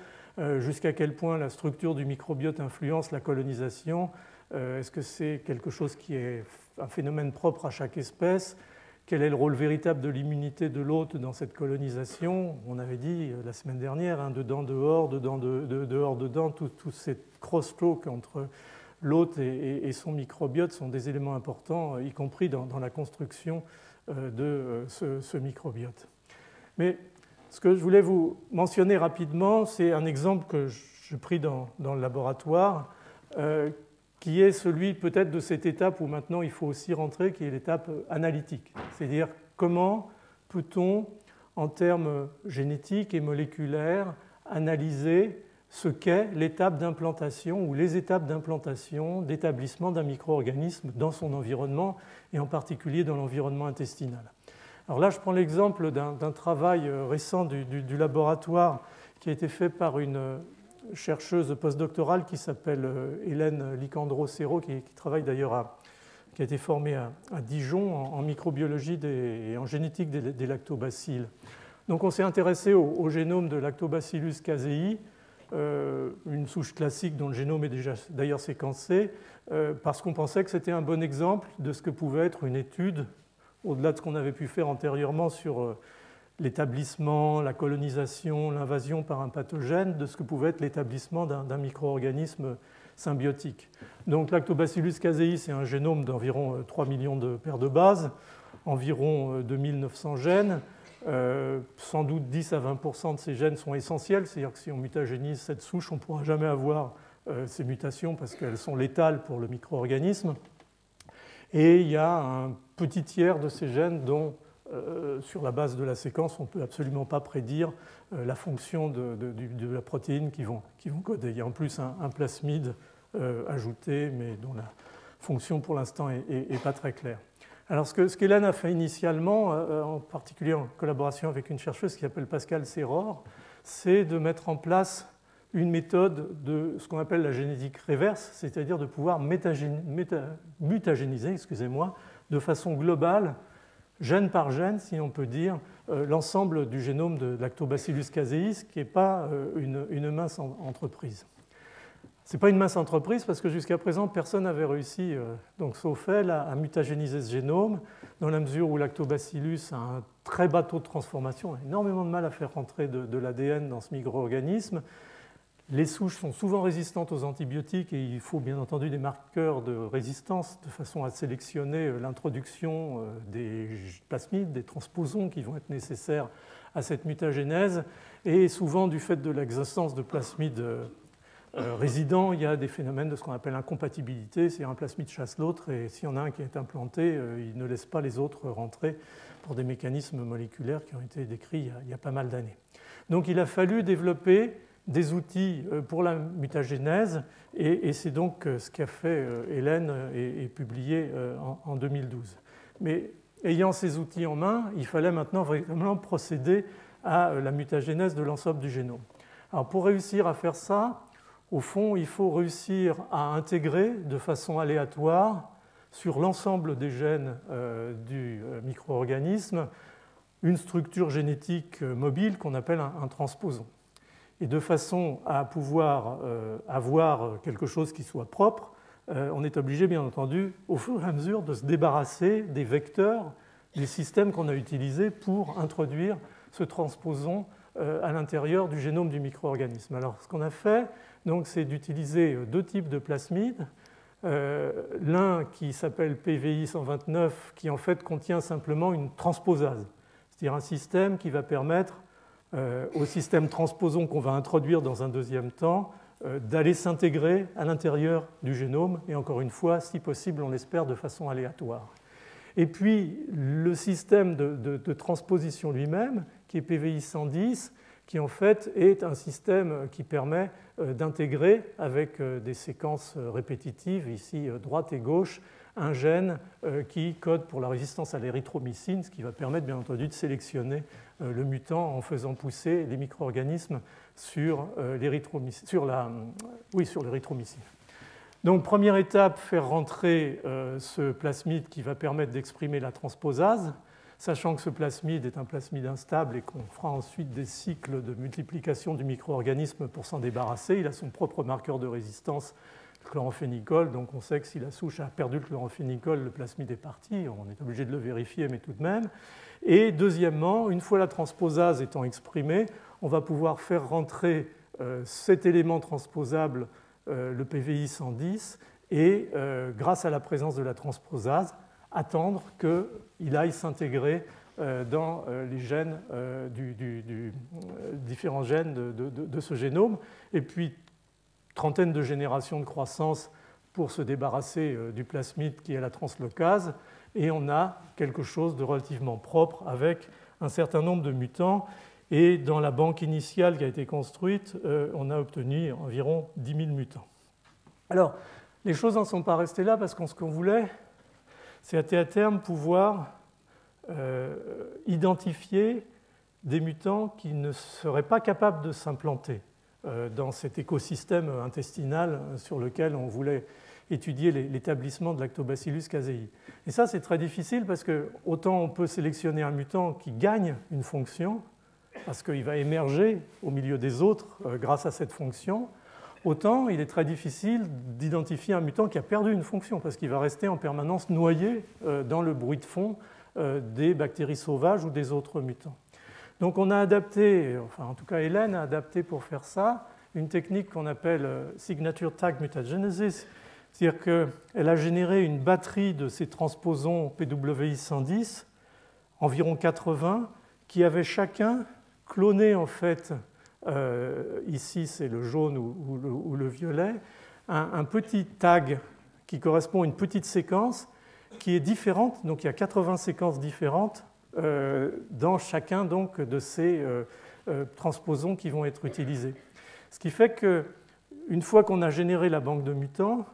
jusqu'à quel point la structure du microbiote influence la colonisation, est-ce que c'est quelque chose qui est un phénomène propre à chaque espèce, quel est le rôle véritable de l'immunité de l'hôte dans cette colonisation? On avait dit la semaine dernière, dedans, dehors, dehors, dedans, tout ces crosstalk entre l'hôte et son microbiote sont des éléments importants, y compris dans la construction de ce microbiote. Mais ce que je voulais vous mentionner rapidement, c'est un exemple que j'ai pris dans le laboratoire, qui est celui peut-être de cette étape où maintenant il faut aussi rentrer, qui est l'étape analytique. C'est-à-dire comment peut-on, en termes génétiques et moléculaires, analyser ce qu'est l'étape d'implantation ou les étapes d'implantation, d'établissement d'un micro-organisme dans son environnement et en particulier dans l'environnement intestinal. Alors là, je prends l'exemple d'un travail récent du laboratoire qui a été fait par une chercheuse postdoctorale qui s'appelle Hélène Licandro-Serrault, qui travaille d'ailleurs qui a été formée à Dijon en microbiologie et en génétique des lactobacilles. Donc on s'est intéressé au génome de Lactobacillus casei, une souche classique dont le génome est déjà d'ailleurs séquencé, parce qu'on pensait que c'était un bon exemple de ce que pouvait être une étude, au-delà de ce qu'on avait pu faire antérieurement sur l'établissement, la colonisation, l'invasion par un pathogène, de ce que pouvait être l'établissement d'un micro-organisme symbiotique. Donc Lactobacillus casei, c'est un génome d'environ 3 millions de paires de bases, environ 2900 gènes. Sans doute 10 à 20% de ces gènes sont essentiels, c'est-à-dire que si on mutagénise cette souche, on ne pourra jamais avoir ces mutations parce qu'elles sont létales pour le micro-organisme. Et il y a un petit tiers de ces gènes dont, sur la base de la séquence, on ne peut absolument pas prédire la fonction de la protéine qui vont coder. Il y a en plus un plasmide ajouté, mais dont la fonction pour l'instant n'est pas très claire. Alors ce qu'Hélène a fait initialement, en particulier en collaboration avec une chercheuse qui s'appelle Pascale Serror, c'est de mettre en place une méthode de ce qu'on appelle la génétique réverse, c'est-à-dire de pouvoir mutagéniser, de façon globale, gène par gène, si on peut dire, l'ensemble du génome de Lactobacillus casei, ce qui n'est pas une mince entreprise. Ce n'est pas une mince entreprise parce que jusqu'à présent, personne n'avait réussi, donc sauf elle, à mutagéniser ce génome, dans la mesure où Lactobacillus a un très bas taux de transformation, a énormément de mal à faire rentrer de l'ADN dans ce micro-organisme. Les souches sont souvent résistantes aux antibiotiques et il faut bien entendu des marqueurs de résistance de façon à sélectionner l'introduction des plasmides, des transposons qui vont être nécessaires à cette mutagénèse. Et souvent, du fait de l'existence de plasmides résidents, il y a des phénomènes de ce qu'on appelle incompatibilité, c'est-à-dire un plasmide chasse l'autre et s'il y en a un qui est implanté, il ne laisse pas les autres rentrer pour des mécanismes moléculaires qui ont été décrits il y a pas mal d'années. Donc il a fallu développer des outils pour la mutagénèse et c'est donc ce qu'a fait Hélène et publié en 2012. Mais ayant ces outils en main, il fallait maintenant vraiment procéder à la mutagénèse de l'ensemble du génome. Alors pour réussir à faire ça, au fond, il faut réussir à intégrer de façon aléatoire sur l'ensemble des gènes du micro-organisme une structure génétique mobile qu'on appelle un transposon. Et de façon à pouvoir avoir quelque chose qui soit propre, on est obligé, bien entendu, au fur et à mesure, de se débarrasser des vecteurs, des systèmes qu'on a utilisés pour introduire ce transposon à l'intérieur du génome du micro-organisme. Alors, ce qu'on a fait, c'est d'utiliser deux types de plasmides. L'un qui s'appelle PVI 129, qui en fait contient simplement une transposase, c'est-à-dire un système qui va permettre au système transposon qu'on va introduire dans un deuxième temps d'aller s'intégrer à l'intérieur du génome, et encore une fois, si possible, on l'espère, de façon aléatoire. Et puis, le système de transposition lui-même, qui est PVI 110, qui en fait est un système qui permet d'intégrer avec des séquences répétitives, ici droite et gauche, un gène qui code pour la résistance à l'érythromycine, ce qui va permettre bien entendu de sélectionner le mutant en faisant pousser les micro-organismes sur l'érythromycine. Donc première étape, faire rentrer ce plasmide qui va permettre d'exprimer la transposase, sachant que ce plasmide est un plasmide instable et qu'on fera ensuite des cycles de multiplication du micro-organisme pour s'en débarrasser. Il a son propre marqueur de résistance, le chloramphénicol, donc on sait que si la souche a perdu le chloramphénicol, le plasmide est parti, on est obligé de le vérifier, mais tout de même. Et deuxièmement, une fois la transposase étant exprimée, on va pouvoir faire rentrer cet élément transposable, le PVI 110, et grâce à la présence de la transposase, attendre qu'il aille s'intégrer dans les gènes différents gènes de ce génome. Et puis, trentaine de générations de croissance pour se débarrasser du plasmide qui est la translocase, et on a quelque chose de relativement propre avec un certain nombre de mutants. Et dans la banque initiale qui a été construite, on a obtenu environ 10 000 mutants. Alors, les choses n'en sont pas restées là parce que ce qu'on voulait, c'est à terme pouvoir identifier des mutants qui ne seraient pas capables de s'implanter dans cet écosystème intestinal sur lequel on voulait étudier l'établissement de Lactobacillus casei. Et ça, c'est très difficile parce que autant on peut sélectionner un mutant qui gagne une fonction, parce qu'il va émerger au milieu des autres grâce à cette fonction, autant il est très difficile d'identifier un mutant qui a perdu une fonction, parce qu'il va rester en permanence noyé dans le bruit de fond des bactéries sauvages ou des autres mutants. Donc on a adapté, enfin en tout cas Hélène a adapté pour faire ça, une technique qu'on appelle Signature Tag Mutagenesis, c'est-à-dire qu'elle a généré une batterie de ces transposons PWI 110, environ 80, qui avaient chacun cloné en fait, ici c'est le jaune ou le violet, un petit tag qui correspond à une petite séquence qui est différente, donc il y a 80 séquences différentes dans chacun donc, de ces transposons qui vont être utilisés. Ce qui fait qu'une fois qu'on a généré la banque de mutants,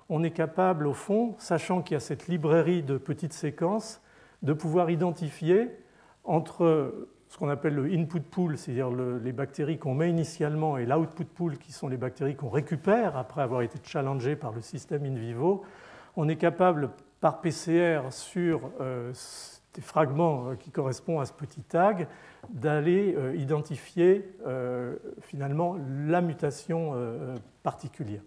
on est capable, au fond, sachant qu'il y a cette librairie de petites séquences, de pouvoir identifier entre ce qu'on appelle le input pool, c'est-à-dire les bactéries qu'on met initialement, et l'output pool, qui sont les bactéries qu'on récupère après avoir été challengées par le système in vivo. On est capable, par PCR, sur des fragments qui correspondent à ce petit tag, d'aller identifier finalement la mutation particulière.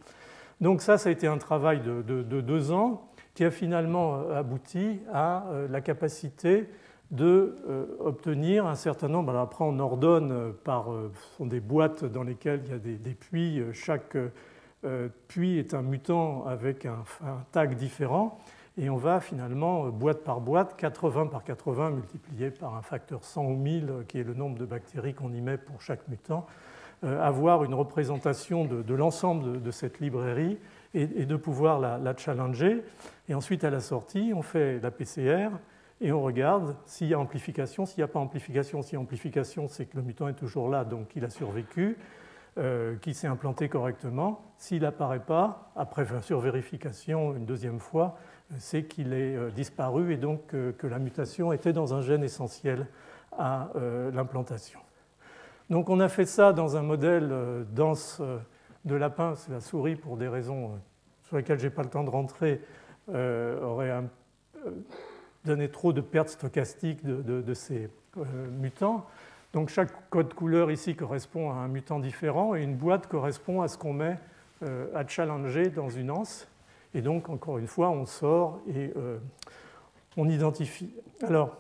Donc ça a été un travail de 2 ans qui a finalement abouti à la capacité d'obtenir un certain nombre. Alors après, on ordonne ce sont des boîtes dans lesquelles il y a des puits. Chaque puits est un mutant avec un tag différent. Et on va finalement, boîte par boîte, 80 par 80 multiplié par un facteur 100 ou 1000, qui est le nombre de bactéries qu'on y met pour chaque mutant, avoir une représentation de l'ensemble de cette librairie et de pouvoir la challenger. Et ensuite, à la sortie, on fait la PCR et on regarde s'il y a amplification, s'il n'y a pas amplification. Si amplification, c'est que le mutant est toujours là, donc il a survécu, qu'il s'est implanté correctement. S'il n'apparaît pas, après survérification une deuxième fois, c'est qu'il est disparu et donc que la mutation était dans un gène essentiel à l'implantation. Donc on a fait ça dans un modèle dense de lapin. C'est la souris, pour des raisons sur lesquelles je n'ai pas le temps de rentrer, aurait donné trop de pertes stochastiques de ces mutants. Donc chaque code couleur ici correspond à un mutant différent et une boîte correspond à ce qu'on met à challenger dans une anse. Et donc, encore une fois, on sort et on identifie. Alors,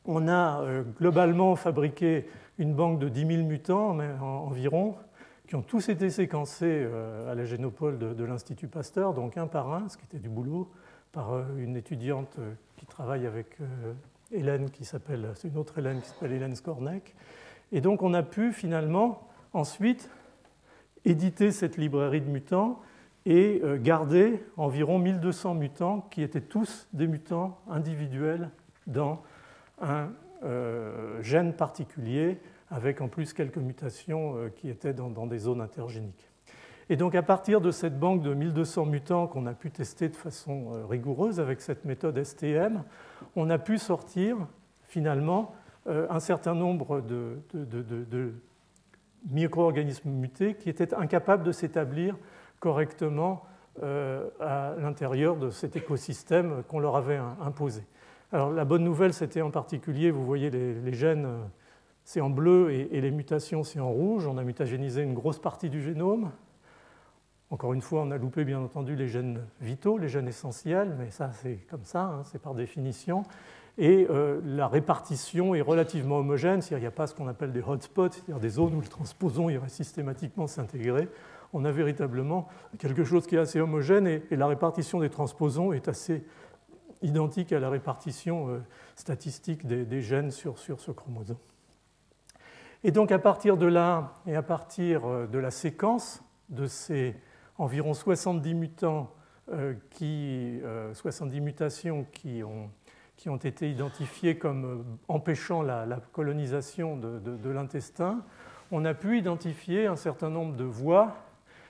on a globalement fabriqué une banque de 10 000 mutants environ, qui ont tous été séquencés à la Génopole de l'Institut Pasteur, donc un par un, ce qui était du boulot, par une étudiante qui travaille avec Hélène, c'est une autre Hélène qui s'appelle Hélène Skornek. Et donc, on a pu finalement ensuite éditer cette librairie de mutants et garder environ 1200 mutants qui étaient tous des mutants individuels dans un gène particulier avec en plus quelques mutations qui étaient dans des zones intergéniques. Et donc à partir de cette banque de 1200 mutants qu'on a pu tester de façon rigoureuse avec cette méthode STM, on a pu sortir finalement un certain nombre de micro-organismes mutés qui étaient incapables de s'établir correctement à l'intérieur de cet écosystème qu'on leur avait imposé. Alors la bonne nouvelle, c'était en particulier, vous voyez les gènes, c'est en bleu et les mutations, c'est en rouge. On a mutagénisé une grosse partie du génome. Encore une fois, on a loupé bien entendu les gènes vitaux, les gènes essentiels, mais ça c'est comme ça, hein, c'est par définition. Et la répartition est relativement homogène, c'est-à-dire qu'il n'y a pas ce qu'on appelle des hotspots, c'est-à-dire des zones où le transposon irait systématiquement s'intégrer. On a véritablement quelque chose qui est assez homogène et la répartition des transposons est assez identique à la répartition statistique des gènes sur ce chromosome. Et donc à partir de là et à partir de la séquence de ces environ 70 mutants, 70 mutations qui ont été identifiées comme empêchant la colonisation de l'intestin, on a pu identifier un certain nombre de voies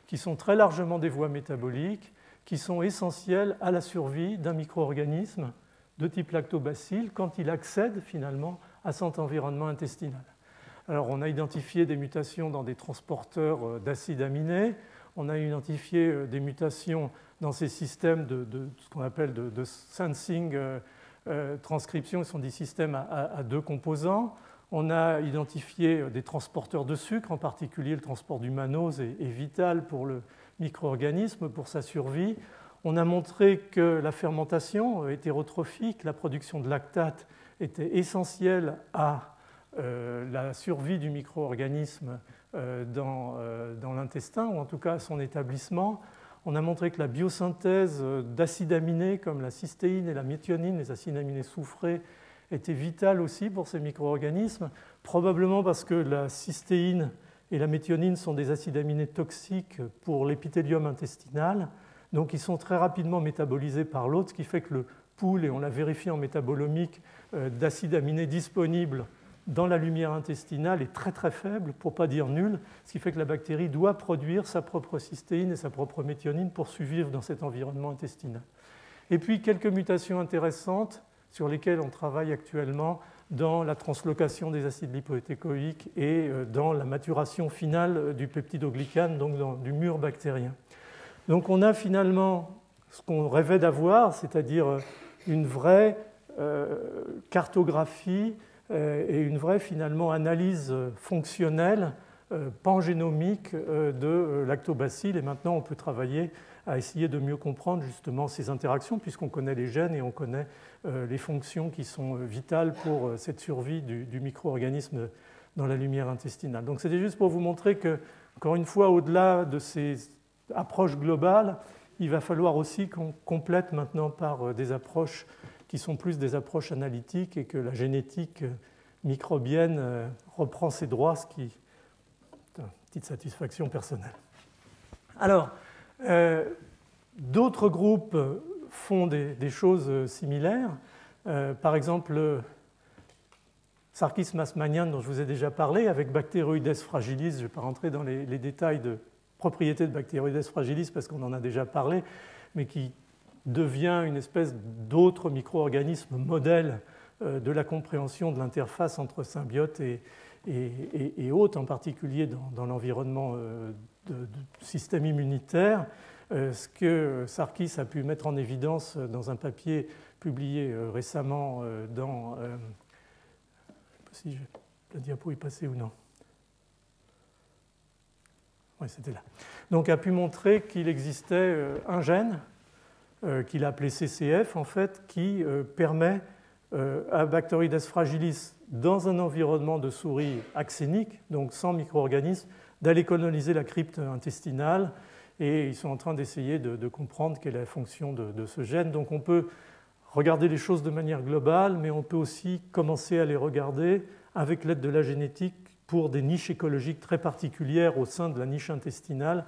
qui sont très largement des voies métaboliques, qui sont essentielles à la survie d'un micro-organisme de type lactobacille quand il accède finalement à cet environnement intestinal. Alors, on a identifié des mutations dans des transporteurs d'acides aminés, on a identifié des mutations dans ces systèmes de ce qu'on appelle de sensing transcription, qui sont des systèmes à deux composants. On a identifié des transporteurs de sucre, en particulier le transport du mannose est vital pour le micro-organisme, pour sa survie. On a montré que la fermentation hétérotrophique, la production de lactate, était essentielle à la survie du micro-organisme dans l'intestin, ou en tout cas à son établissement. On a montré que la biosynthèse d'acides aminés comme la cystéine et la méthionine, les acides aminés soufrés, était vitale aussi pour ces micro-organismes, probablement parce que la cystéine et la méthionine sont des acides aminés toxiques pour l'épithélium intestinal, donc ils sont très rapidement métabolisés par l'hôte, ce qui fait que le pool, et on l'a vérifié en métabolomique, d'acides aminés disponibles dans la lumière intestinale est très très faible, pour ne pas dire nul, ce qui fait que la bactérie doit produire sa propre cystéine et sa propre méthionine pour survivre dans cet environnement intestinal. Et puis quelques mutations intéressantes sur lesquelles on travaille actuellement dans la translocation des acides lipotécoïques et dans la maturation finale du peptidoglycane, donc du mur bactérien. Donc on a finalement ce qu'on rêvait d'avoir, c'est-à-dire une vraie cartographie et une vraie finalement analyse fonctionnelle pangénomique de lactobacilles. Et maintenant, on peut travailler à essayer de mieux comprendre justement ces interactions, puisqu'on connaît les gènes et on connaît les fonctions qui sont vitales pour cette survie du micro-organisme dans la lumière intestinale. Donc c'était juste pour vous montrer que, encore une fois, au-delà de ces approches globales, il va falloir aussi qu'on complète maintenant par des approches qui sont plus des approches analytiques et que la génétique microbienne reprend ses droits, ce qui est une petite satisfaction personnelle. Alors, d'autres groupes font des choses similaires. Par exemple, Sarkis Masmanian, dont je vous ai déjà parlé, avec Bacteroides fragilis, je ne vais pas rentrer dans les détails de propriétés de Bacteroides fragilis parce qu'on en a déjà parlé, mais qui devient une espèce d'autre micro-organisme modèle de la compréhension de l'interface entre symbiote et hôte, en particulier dans l'environnement du système immunitaire. Ce que Sarkis a pu mettre en évidence dans un papier publié récemment dans... je ne sais pas si la diapo est passée ou non. Oui, c'était là. Donc, a pu montrer qu'il existait un gène qu'il a appelé CCF, en fait, qui permet à Bacteroides fragilis, dans un environnement de souris axénique, donc sans micro-organismes, d'aller coloniser la crypte intestinale. Et ils sont en train d'essayer de comprendre quelle est la fonction de ce gène. Donc on peut regarder les choses de manière globale, mais on peut aussi commencer à les regarder avec l'aide de la génétique pour des niches écologiques très particulières au sein de la niche intestinale.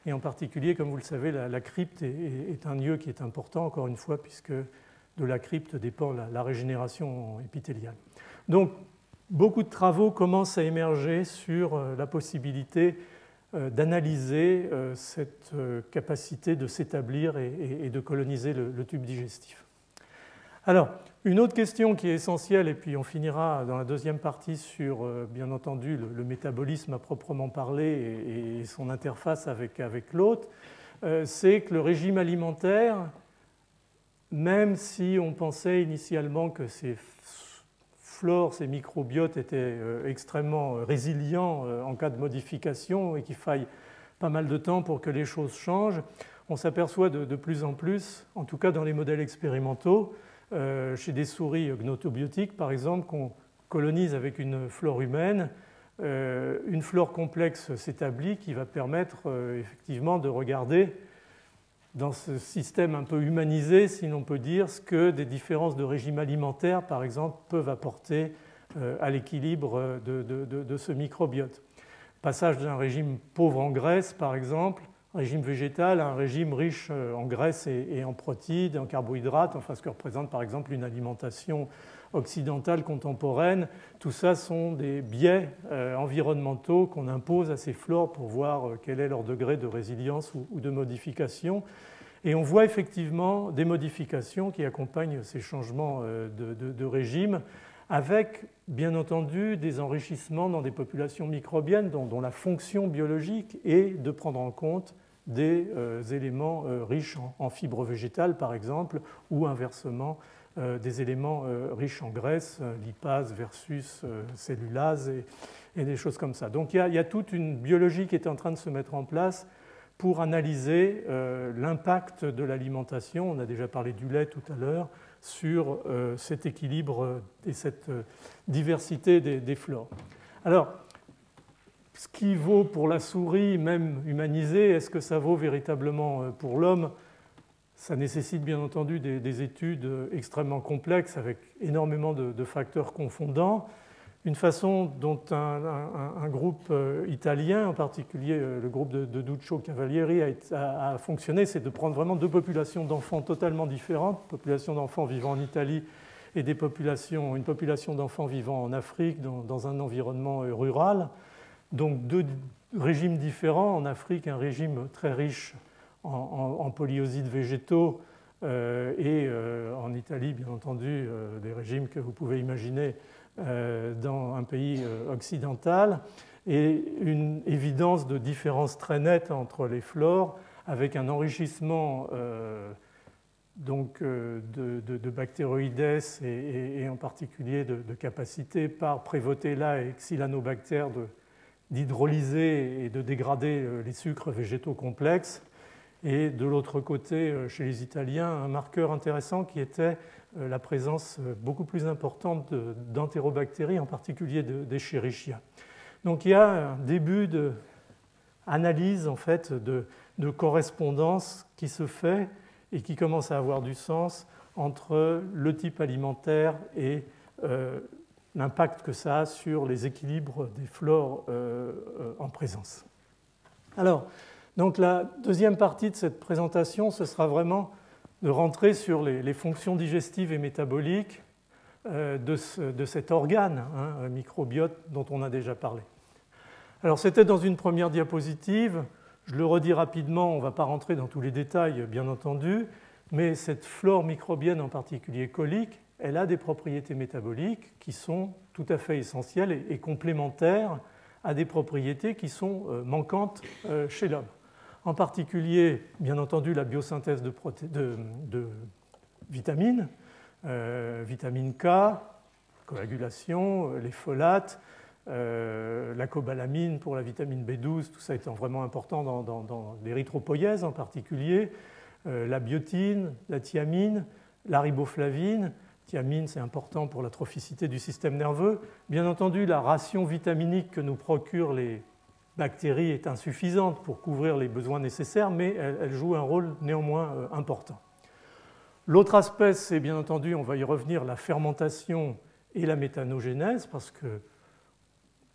Et en particulier, comme vous le savez, la crypte est un lieu qui est important, encore une fois, puisque de la crypte dépend la régénération épithéliale. Donc, beaucoup de travaux commencent à émerger sur la possibilité d'analyser cette capacité de s'établir et de coloniser le tube digestif. Alors, une autre question qui est essentielle, et puis on finira dans la deuxième partie sur, bien entendu, le métabolisme à proprement parler et son interface avec l'hôte, c'est que le régime alimentaire, même si on pensait initialement que ces flores, ces microbiotes étaient extrêmement résilients en cas de modification et qu'il faille pas mal de temps pour que les choses changent, on s'aperçoit de plus en plus, en tout cas dans les modèles expérimentaux, chez des souris gnotobiotiques par exemple, qu'on colonise avec une flore humaine, une flore complexe s'établit qui va permettre effectivement de regarder dans ce système un peu humanisé, si l'on peut dire, ce que des différences de régime alimentaire, par exemple, peuvent apporter à l'équilibre de ce microbiote. Passage d'un régime pauvre en graisse, par exemple, régime végétal, à un régime riche en graisse et en protéines, en carbohydrates, enfin ce que représente par exemple une alimentation occidentale contemporaine. Tout ça sont des biais environnementaux qu'on impose à ces flores pour voir quel est leur degré de résilience ou de modification. Et on voit effectivement des modifications qui accompagnent ces changements de régime, avec bien entendu des enrichissements dans des populations microbiennes dont la fonction biologique est de prendre en compte des éléments riches en fibres végétales, par exemple, ou inversement des éléments riches en graisse, lipase versus cellulase et des choses comme ça. Donc il y a toute une biologie qui est en train de se mettre en place pour analyser l'impact de l'alimentation, on a déjà parlé du lait tout à l'heure, sur cet équilibre et cette diversité des flores. Alors, ce qui vaut pour la souris, même humanisée, est-ce que ça vaut véritablement pour l'homme? Ça nécessite bien entendu des études extrêmement complexes avec énormément de facteurs confondants. Une façon dont un groupe italien, en particulier le groupe de Duccio Cavalieri, a fonctionné, c'est de prendre vraiment deux populations d'enfants totalement différentes, une population d'enfants vivant en Italie et une population d'enfants vivant en Afrique, dans un environnement rural. Donc deux régimes différents. En Afrique, un régime très riche en polyosides végétaux et en Italie, bien entendu, des régimes que vous pouvez imaginer dans un pays occidental, et une évidence de différence très nette entre les flores, avec un enrichissement donc, de bactéroïdes et en particulier de capacité par Prevotella et Xylanobacter d'hydrolyser et de dégrader les sucres végétaux complexes. Et de l'autre côté, chez les Italiens, un marqueur intéressant qui était la présence beaucoup plus importante d'entérobactéries, en particulier d'Escherichia. Donc il y a un début d'analyse en fait, de correspondance qui se fait et qui commence à avoir du sens entre le type alimentaire et l'impact que ça a sur les équilibres des flores en présence. Alors, donc la deuxième partie de cette présentation, ce sera vraiment de rentrer sur les fonctions digestives et métaboliques de cet organe microbiote dont on a déjà parlé. Alors c'était dans une première diapositive, je le redis rapidement, on ne va pas rentrer dans tous les détails bien entendu, mais cette flore microbienne en particulier colique, elle a des propriétés métaboliques qui sont tout à fait essentielles et complémentaires à des propriétés qui sont manquantes chez l'homme. En particulier, bien entendu, la biosynthèse de vitamines, vitamine K, coagulation, les folates, la cobalamine pour la vitamine B12, tout ça étant vraiment important dans l'érythropoïèse en particulier, la biotine, la thiamine, la riboflavine. Thiamine, c'est important pour la trophicité du système nerveux. Bien entendu, la ration vitaminique que nous procurent les bactéries est insuffisante pour couvrir les besoins nécessaires, mais elle joue un rôle néanmoins important. L'autre aspect, c'est bien entendu, on va y revenir, la fermentation et la méthanogénèse, parce que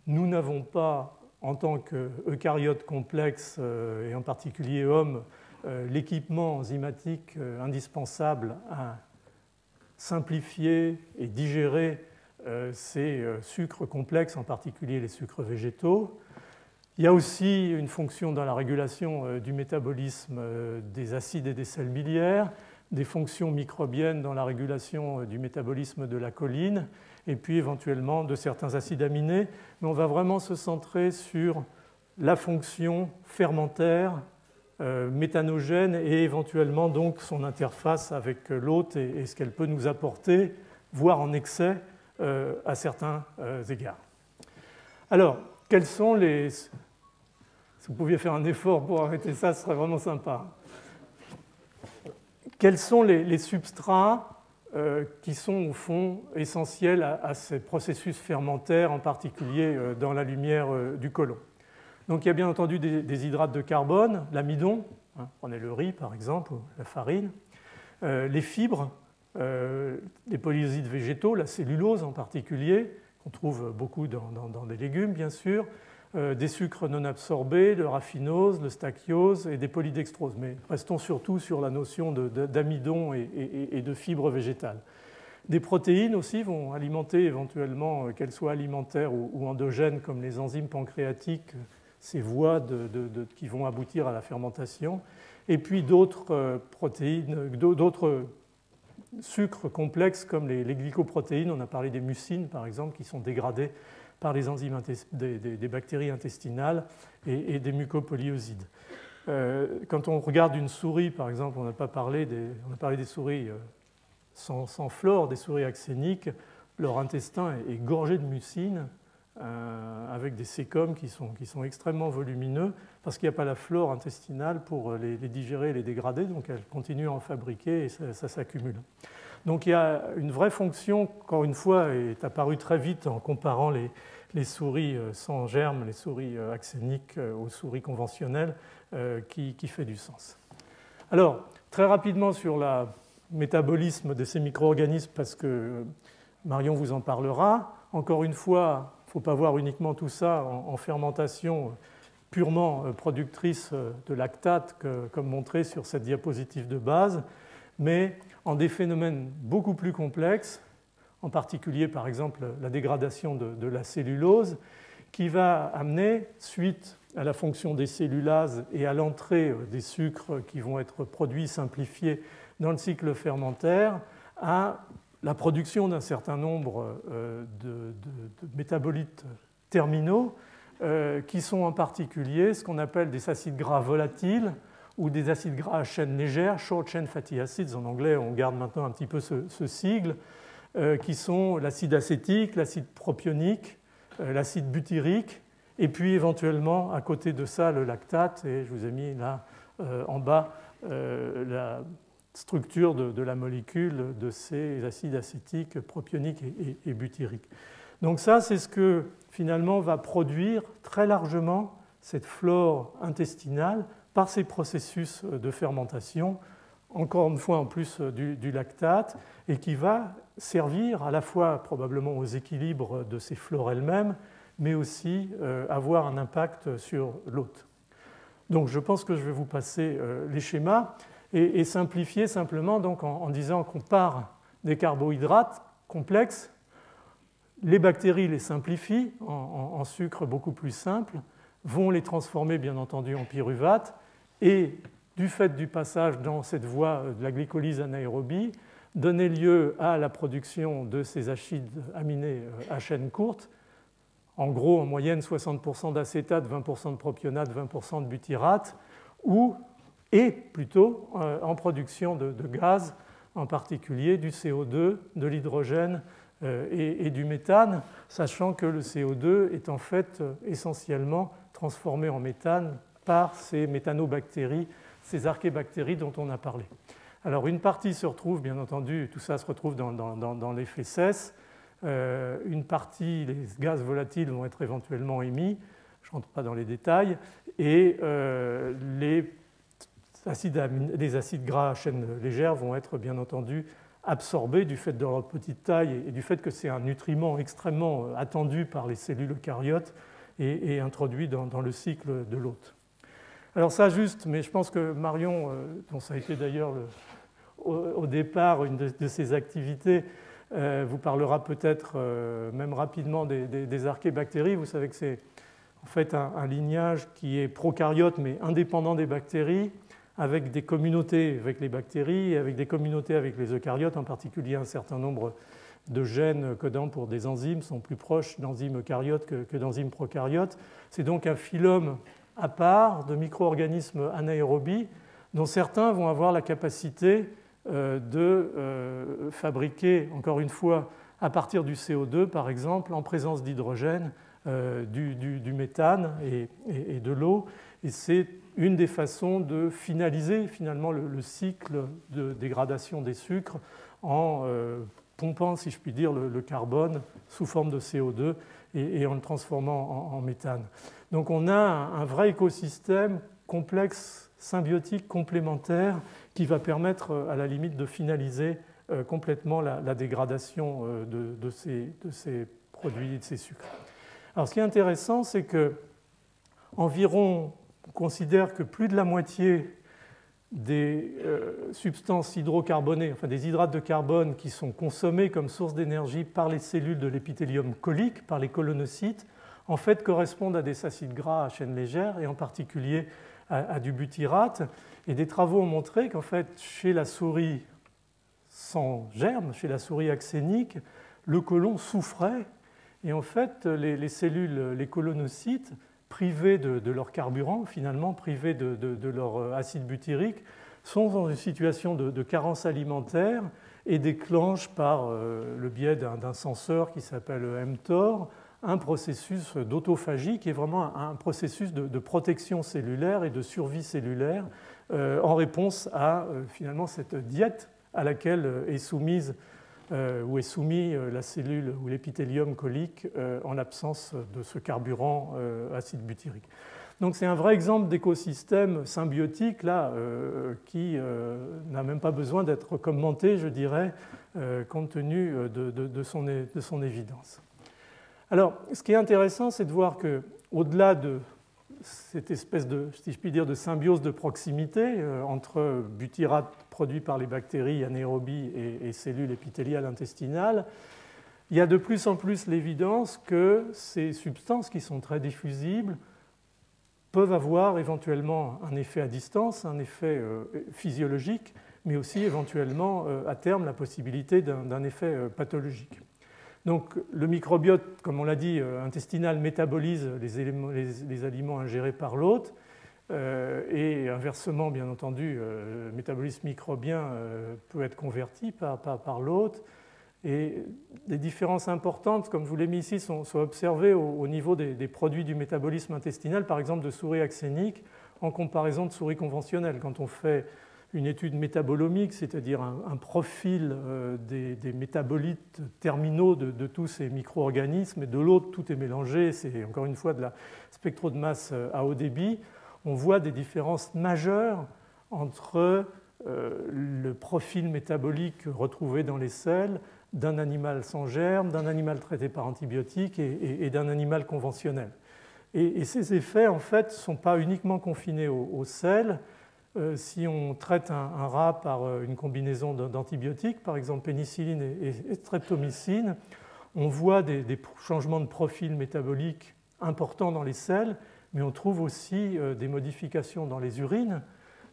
nous n'avons pas, en tant qu'eucaryotes complexes, et en particulier hommes, l'équipement enzymatique indispensable à simplifier et digérer ces sucres complexes, en particulier les sucres végétaux. Il y a aussi une fonction dans la régulation du métabolisme des acides et des sels biliaires, des fonctions microbiennes dans la régulation du métabolisme de la choline, et puis éventuellement de certains acides aminés. Mais on va vraiment se centrer sur la fonction fermentaire, méthanogène, et éventuellement donc son interface avec l'hôte et ce qu'elle peut nous apporter, voire en excès, à certains égards. Alors, quels sont les... Si vous pouviez faire un effort pour arrêter ça, ce serait vraiment sympa. Quels sont les substrats qui sont au fond essentiels à ces processus fermentaires, en particulier dans la lumière du côlon? Donc il y a bien entendu des hydrates de carbone, l'amidon, prenez le riz par exemple, ou la farine, les fibres, les polyosides végétaux, la cellulose en particulier, qu'on trouve beaucoup dans des légumes bien sûr, des sucres non absorbés, le raffinose, le stachyose et des polydextroses. Mais restons surtout sur la notion d'amidon et de fibres végétales. Des protéines aussi vont alimenter éventuellement, qu'elles soient alimentaires ou endogènes, comme les enzymes pancréatiques, ces voies qui vont aboutir à la fermentation. Et puis d'autres protéines, d'autres sucres complexes comme les glycoprotéines. On a parlé des mucines, par exemple, qui sont dégradées par les enzymes des bactéries intestinales et des mucopolyosides. Quand on regarde une souris, par exemple, on a parlé des souris sans flore, des souris axéniques, leur intestin est gorgé de mucine, avec des sécomes qui sont extrêmement volumineux, parce qu'il n'y a pas la flore intestinale pour les digérer et les dégrader, donc elles continuent à en fabriquer et ça s'accumule. Donc il y a une vraie fonction, encore une fois, est apparue très vite en comparant les souris sans germes, les souris axéniques aux souris conventionnelles, qui fait du sens. Alors, très rapidement sur le métabolisme de ces micro-organismes, parce que Marion vous en parlera. Encore une fois, il ne faut pas voir uniquement tout ça en fermentation purement productrice de lactate, comme montré sur cette diapositive de base, mais en des phénomènes beaucoup plus complexes, en particulier par exemple la dégradation de la cellulose, qui va amener, suite à la fonction des cellulases et à l'entrée des sucres qui vont être produits simplifiés dans le cycle fermentaire, à la production d'un certain nombre de métabolites terminaux, qui sont en particulier ce qu'on appelle des acides gras volatiles ou des acides gras à chaîne légère, short chain fatty acids en anglais, on garde maintenant un petit peu ce sigle, qui sont l'acide acétique, l'acide propionique, l'acide butyrique, et puis éventuellement à côté de ça le lactate, et je vous ai mis là en bas la structure de la molécule de ces acides acétiques, propioniques et butyriques. Donc ça, c'est ce que finalement va produire très largement cette flore intestinale par ces processus de fermentation, encore une fois en plus du lactate, et qui va servir à la fois probablement aux équilibres de ces flores elles-mêmes, mais aussi avoir un impact sur l'hôte. Donc je pense que je vais vous passer les schémas et simplifier simplement donc, en disant qu'on part des carbohydrates complexes, les bactéries les simplifient en sucres beaucoup plus simples, vont les transformer bien entendu en pyruvate, et du fait du passage dans cette voie de la glycolyse anaérobie, donner lieu à la production de ces acides aminés à chaîne courte, en gros en moyenne 60% d'acétate, 20% de propionate, 20% de butyrate, et plutôt en production de gaz, en particulier du CO2, de l'hydrogène et du méthane, sachant que le CO2 est en fait essentiellement transformé en méthane par ces méthanobactéries, ces archébactéries dont on a parlé. Alors une partie se retrouve, bien entendu, tout ça se retrouve dans les fesses, une partie, les gaz volatiles vont être éventuellement émis, je ne rentre pas dans les détails, et les acides gras à chaîne légère vont être bien entendu absorbés du fait de leur petite taille et du fait que c'est un nutriment extrêmement attendu par les cellules eucaryotes et introduit dans le cycle de l'hôte. Alors ça juste, mais je pense que Marion, dont ça a été d'ailleurs au départ une de ses activités, vous parlera peut-être même rapidement des archébactéries. Vous savez que c'est en fait un lignage qui est prokaryote mais indépendant des bactéries, avec des communautés avec les bactéries et avec des communautés avec les eucaryotes, en particulier un certain nombre de gènes codants pour des enzymes sont plus proches d'enzymes eucaryotes que d'enzymes prokaryotes. C'est donc un phylum à part de micro-organismes anaérobies dont certains vont avoir la capacité de fabriquer, encore une fois, à partir du CO2, par exemple, en présence d'hydrogène, du méthane et de l'eau. Et c'est une des façons de finaliser finalement le cycle de dégradation des sucres en pompant, si je puis dire, le carbone sous forme de CO2 et en le transformant en méthane. Donc on a un vrai écosystème complexe, symbiotique, complémentaire, qui va permettre à la limite de finaliser complètement la dégradation de ces produits, de ces sucres. Alors ce qui est intéressant, c'est que on considère que plus de la moitié des substances hydrocarbonées, enfin des hydrates de carbone qui sont consommés comme source d'énergie par les cellules de l'épithélium colique, par les colonocytes, en fait correspondent à des acides gras à chaîne légère et en particulier à du butyrate. Et des travaux ont montré qu'en fait chez la souris sans germe, chez la souris axénique, le côlon souffrait et en fait les cellules, les colonocytes, privés de leur carburant, finalement privés de leur acide butyrique, sont dans une situation de carence alimentaire et déclenchent par le biais d'un senseur qui s'appelle mTOR un processus d'autophagie qui est vraiment un processus de protection cellulaire et de survie cellulaire en réponse à finalement cette diète à laquelle est soumise où est soumis la cellule ou l'épithélium colique en l'absence de ce carburant acide butyrique. Donc c'est un vrai exemple d'écosystème symbiotique là, qui n'a même pas besoin d'être commenté, je dirais, compte tenu de son évidence. Alors, ce qui est intéressant, c'est de voir qu'au-delà de cette espèce de, si je puis dire, de symbiose de proximité entre butyrate produit par les bactéries anaérobies et cellules épithéliales intestinales, il y a de plus en plus l'évidence que ces substances qui sont très diffusibles peuvent avoir éventuellement un effet à distance, un effet physiologique, mais aussi éventuellement à terme la possibilité d'un effet pathologique. Donc le microbiote, comme on l'a dit, intestinal métabolise les aliments ingérés par l'hôte et inversement, bien entendu, le métabolisme microbien peut être converti par l'hôte. Et des différences importantes, comme je vous l'ai mis ici, sont observées au niveau des produits du métabolisme intestinal, par exemple de souris axéniques, en comparaison de souris conventionnelles. Quand on fait une étude métabolomique, c'est-à-dire un profil des métabolites terminaux de tous ces micro-organismes, et de l'autre, tout est mélangé, c'est encore une fois de la spectro de masse à haut débit, on voit des différences majeures entre le profil métabolique retrouvé dans les selles d'un animal sans germe, d'un animal traité par antibiotiques et d'un animal conventionnel. Et ces effets, en fait, ne sont pas uniquement confinés aux selles. Si on traite un rat par une combinaison d'antibiotiques, par exemple pénicilline et streptomycine, on voit des changements de profil métabolique importants dans les selles, mais on trouve aussi des modifications dans les urines,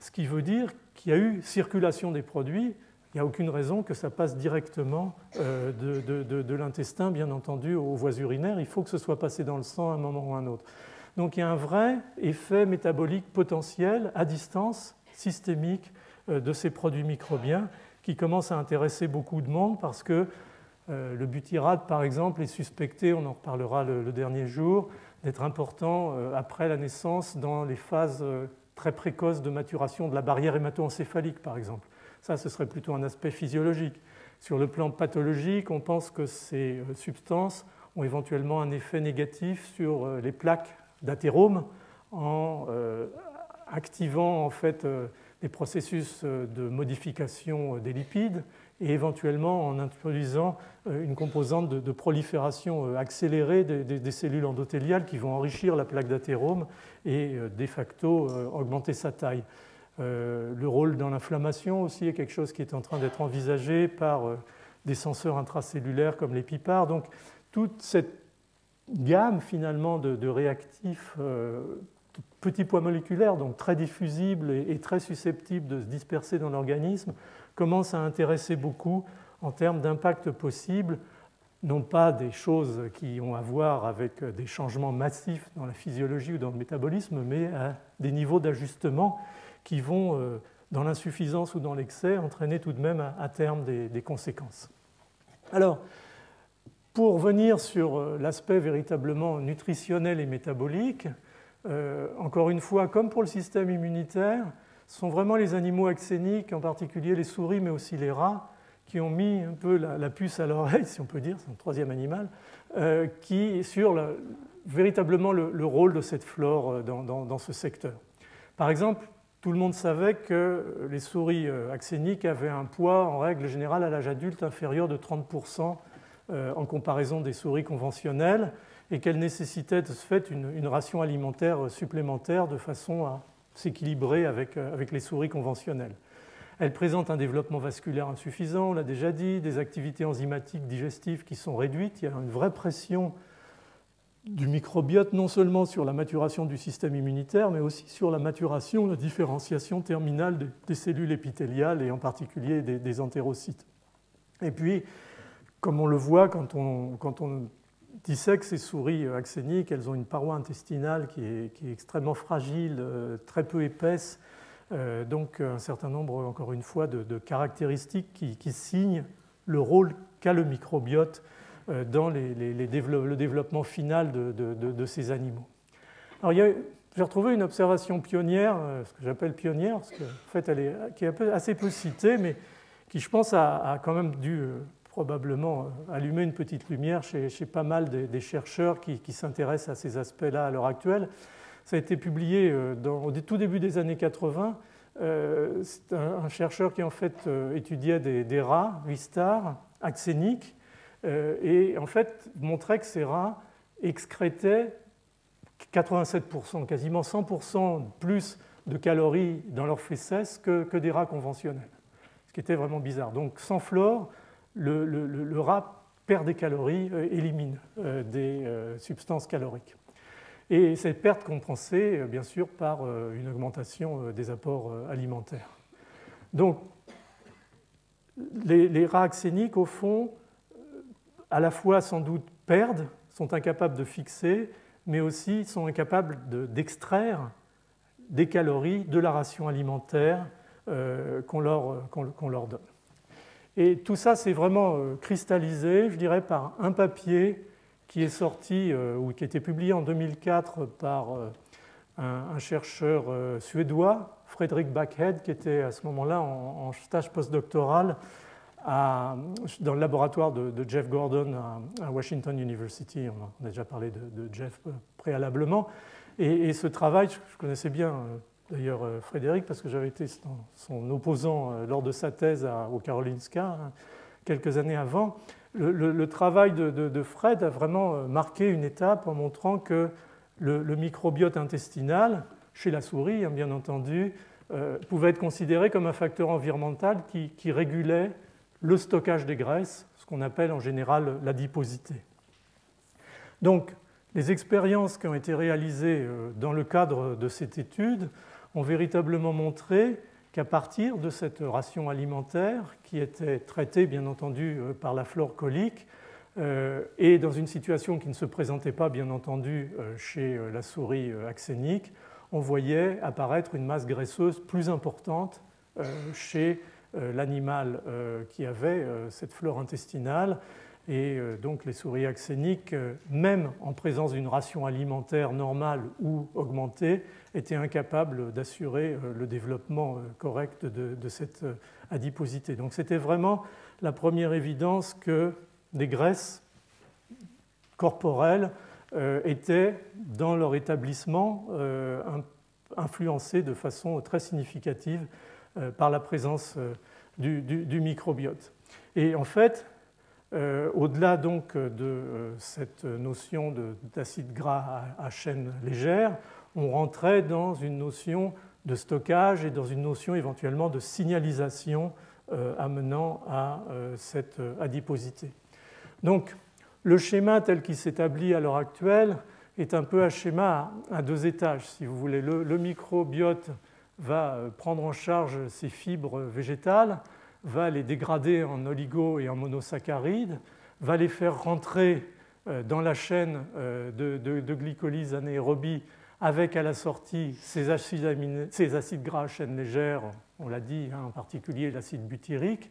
ce qui veut dire qu'il y a eu circulation des produits. Il n'y a aucune raison que ça passe directement de l'intestin, bien entendu, aux voies urinaires. Il faut que ce soit passé dans le sang à un moment ou à un autre. Donc il y a un vrai effet métabolique potentiel à distance, systémique, de ces produits microbiens qui commence à intéresser beaucoup de monde parce que le butyrate, par exemple, est suspecté, on en reparlera le dernier jour, d'être important après la naissance dans les phases très précoces de maturation de la barrière hémato-encéphalique, par exemple. Ça, ce serait plutôt un aspect physiologique. Sur le plan pathologique, on pense que ces substances ont éventuellement un effet négatif sur les plaques d'athérome en activant en fait des processus de modification des lipides et éventuellement en introduisant une composante de prolifération accélérée des cellules endothéliales qui vont enrichir la plaque d'athérome et de facto augmenter sa taille. Le rôle dans l'inflammation aussi est quelque chose qui est en train d'être envisagé par des senseurs intracellulaires comme les PIPAR. Donc toute cette gamme finalement de réactifs de petits poids moléculaires, donc très diffusibles et très susceptibles de se disperser dans l'organisme, commence à intéresser beaucoup en termes d'impact possible, non pas des choses qui ont à voir avec des changements massifs dans la physiologie ou dans le métabolisme, mais à des niveaux d'ajustement qui vont, dans l'insuffisance ou dans l'excès, entraîner tout de même à terme des conséquences. Alors, pour venir sur l'aspect véritablement nutritionnel et métabolique, encore une fois, comme pour le système immunitaire, ce sont vraiment les animaux axéniques, en particulier les souris, mais aussi les rats, qui ont mis un peu la puce à l'oreille, si on peut dire, c'est un troisième animal, qui sur véritablement le rôle de cette flore dans ce secteur. Par exemple, tout le monde savait que les souris axéniques avaient un poids, en règle générale, à l'âge adulte inférieur de 30% en comparaison des souris conventionnelles, et qu'elles nécessitaient de ce fait une ration alimentaire supplémentaire de façon à s'équilibrer avec les souris conventionnelles. Elles présentent un développement vasculaire insuffisant, on l'a déjà dit, des activités enzymatiques digestives qui sont réduites. Il y a une vraie pression du microbiote, non seulement sur la maturation du système immunitaire, mais aussi sur la maturation, la différenciation terminale des cellules épithéliales et en particulier des entérocytes. Et puis, comme on le voit quand on dissèque ces souris axéniques, elles ont une paroi intestinale qui est extrêmement fragile, très peu épaisse, donc un certain nombre, encore une fois, de caractéristiques qui signent le rôle qu'a le microbiote dans le développement final de ces animaux. Alors, j'ai retrouvé une observation pionnière, ce que j'appelle pionnière, parce qu'en fait, qui est assez peu citée, mais qui, je pense, a quand même dû probablement allumer une petite lumière chez pas mal des chercheurs qui s'intéressent à ces aspects-là à l'heure actuelle. Ça a été publié au tout début des années 80. C'est un chercheur qui en fait étudiait des rats, Wistar, axéniques, et en fait montrait que ces rats excrétaient 87%, quasiment 100% plus de calories dans leurs fesses que des rats conventionnels, ce qui était vraiment bizarre. Donc sans flore, le rat perd des calories, élimine des substances caloriques. Et cette perte compensée, bien sûr, par une augmentation des apports alimentaires. Donc, les rats axéniques, au fond, à la fois sans doute perdent, sont incapables de fixer, mais aussi sont incapables d'extraire des calories de la ration alimentaire qu'on leur donne. Et tout ça, c'est vraiment cristallisé, je dirais, par un papier qui est sorti ou qui a été publié en 2004 par un chercheur suédois, Fredrik Backhead, qui était à ce moment-là en stage postdoctoral dans le laboratoire de Jeff Gordon à Washington University. On a déjà parlé de Jeff préalablement. Et ce travail, je connaissais bien d'ailleurs Frédéric, parce que j'avais été son opposant lors de sa thèse au Karolinska quelques années avant. Le travail de Fred a vraiment marqué une étape en montrant que le microbiote intestinal, chez la souris bien entendu, pouvait être considéré comme un facteur environnemental qui régulait le stockage des graisses, ce qu'on appelle en général l'adiposité. Donc, les expériences qui ont été réalisées dans le cadre de cette étude ont véritablement montré qu'à partir de cette ration alimentaire, qui était traitée bien entendu par la flore colique, et dans une situation qui ne se présentait pas bien entendu chez la souris axénique, on voyait apparaître une masse graisseuse plus importante chez l'animal qui avait cette flore intestinale. Et donc les souris axéniques, même en présence d'une ration alimentaire normale ou augmentée, étaient incapables d'assurer le développement correct de cette adiposité. Donc c'était vraiment la première évidence que des graisses corporelles étaient, dans leur établissement, influencées de façon très significative par la présence du microbiote. Et en fait, au-delà donc de cette notion d'acide gras à chaîne légère, on rentrait dans une notion de stockage et dans une notion éventuellement de signalisation amenant à cette adiposité. Donc, le schéma tel qu'il s'établit à l'heure actuelle est un peu un schéma à 2 étages, si vous voulez. Le microbiote va prendre en charge ces fibres végétales, va les dégrader en oligos et en monosaccharides, va les faire rentrer dans la chaîne de glycolyse anaérobie avec à la sortie ces acides gras à chaîne légère, on l'a dit, hein, en particulier l'acide butyrique.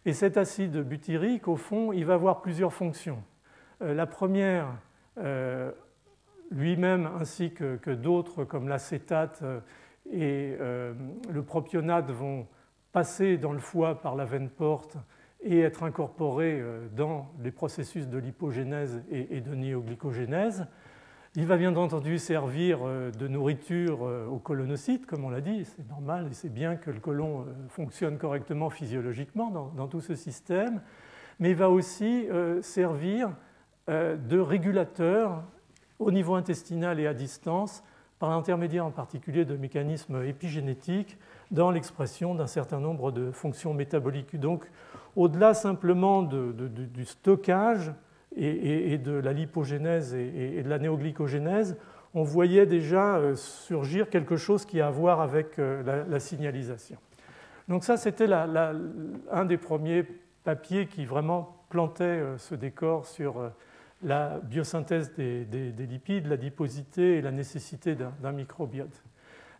Et cet acide butyrique, au fond, il va avoir plusieurs fonctions. La première, lui-même ainsi que d'autres comme l'acétate et le propionate vont passer dans le foie par la veine porte et être incorporés dans les processus de lipogénèse et de néoglycogénèse. Il va bien entendu servir de nourriture aux colonocytes, comme on l'a dit, c'est normal et c'est bien que le côlon fonctionne correctement physiologiquement dans tout ce système, mais il va aussi servir de régulateur au niveau intestinal et à distance, par l'intermédiaire en particulier de mécanismes épigénétiques dans l'expression d'un certain nombre de fonctions métaboliques. Donc, au-delà simplement du stockage et de la lipogénèse et de la néoglycogénèse, on voyait déjà surgir quelque chose qui a à voir avec la signalisation. Donc ça, c'était un des premiers papiers qui vraiment plantait ce décor sur la biosynthèse des lipides, l'adiposité et la nécessité d'un microbiote.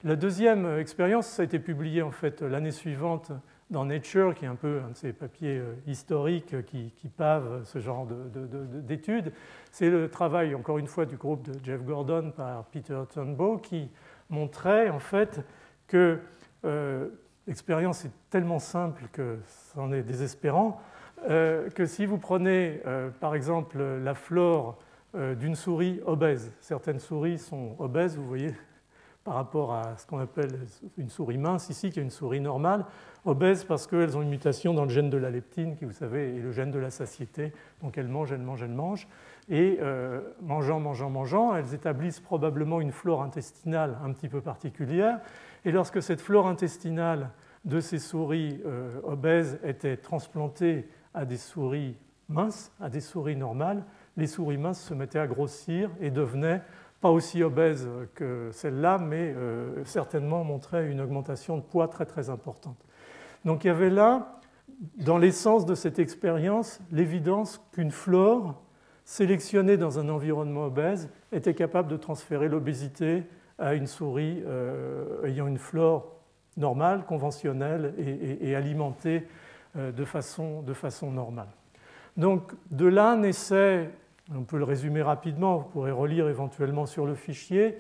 La deuxième expérience, ça a été publié en fait l'année suivante dans Nature, qui est un peu un de ces papiers historiques qui pavent ce genre d'études. C'est le travail, encore une fois, du groupe de Jeff Gordon par Peter Turnbow, qui montrait en fait que l'expérience est tellement simple que c'en est désespérant, que si vous prenez par exemple la flore d'une souris obèse, certaines souris sont obèses, vous voyez, par rapport à ce qu'on appelle une souris mince ici, qui est une souris normale, obèse parce qu'elles ont une mutation dans le gène de la leptine, qui, vous savez, est le gène de la satiété. Donc elles mangent, elles mangent, elles mangent. Et mangeant, elles établissent probablement une flore intestinale un petit peu particulière. Et lorsque cette flore intestinale de ces souris obèses était transplantée à des souris minces, à des souris normales, les souris minces se mettaient à grossir et devenaient pas aussi obèses que celles-là, mais certainement montraient une augmentation de poids très très importante. Donc il y avait là, dans l'essence de cette expérience, l'évidence qu'une flore sélectionnée dans un environnement obèse était capable de transférer l'obésité à une souris ayant une flore normale, conventionnelle et alimentée de façon normale. Donc de là naissait, on peut le résumer rapidement, vous pourrez relire éventuellement sur le fichier,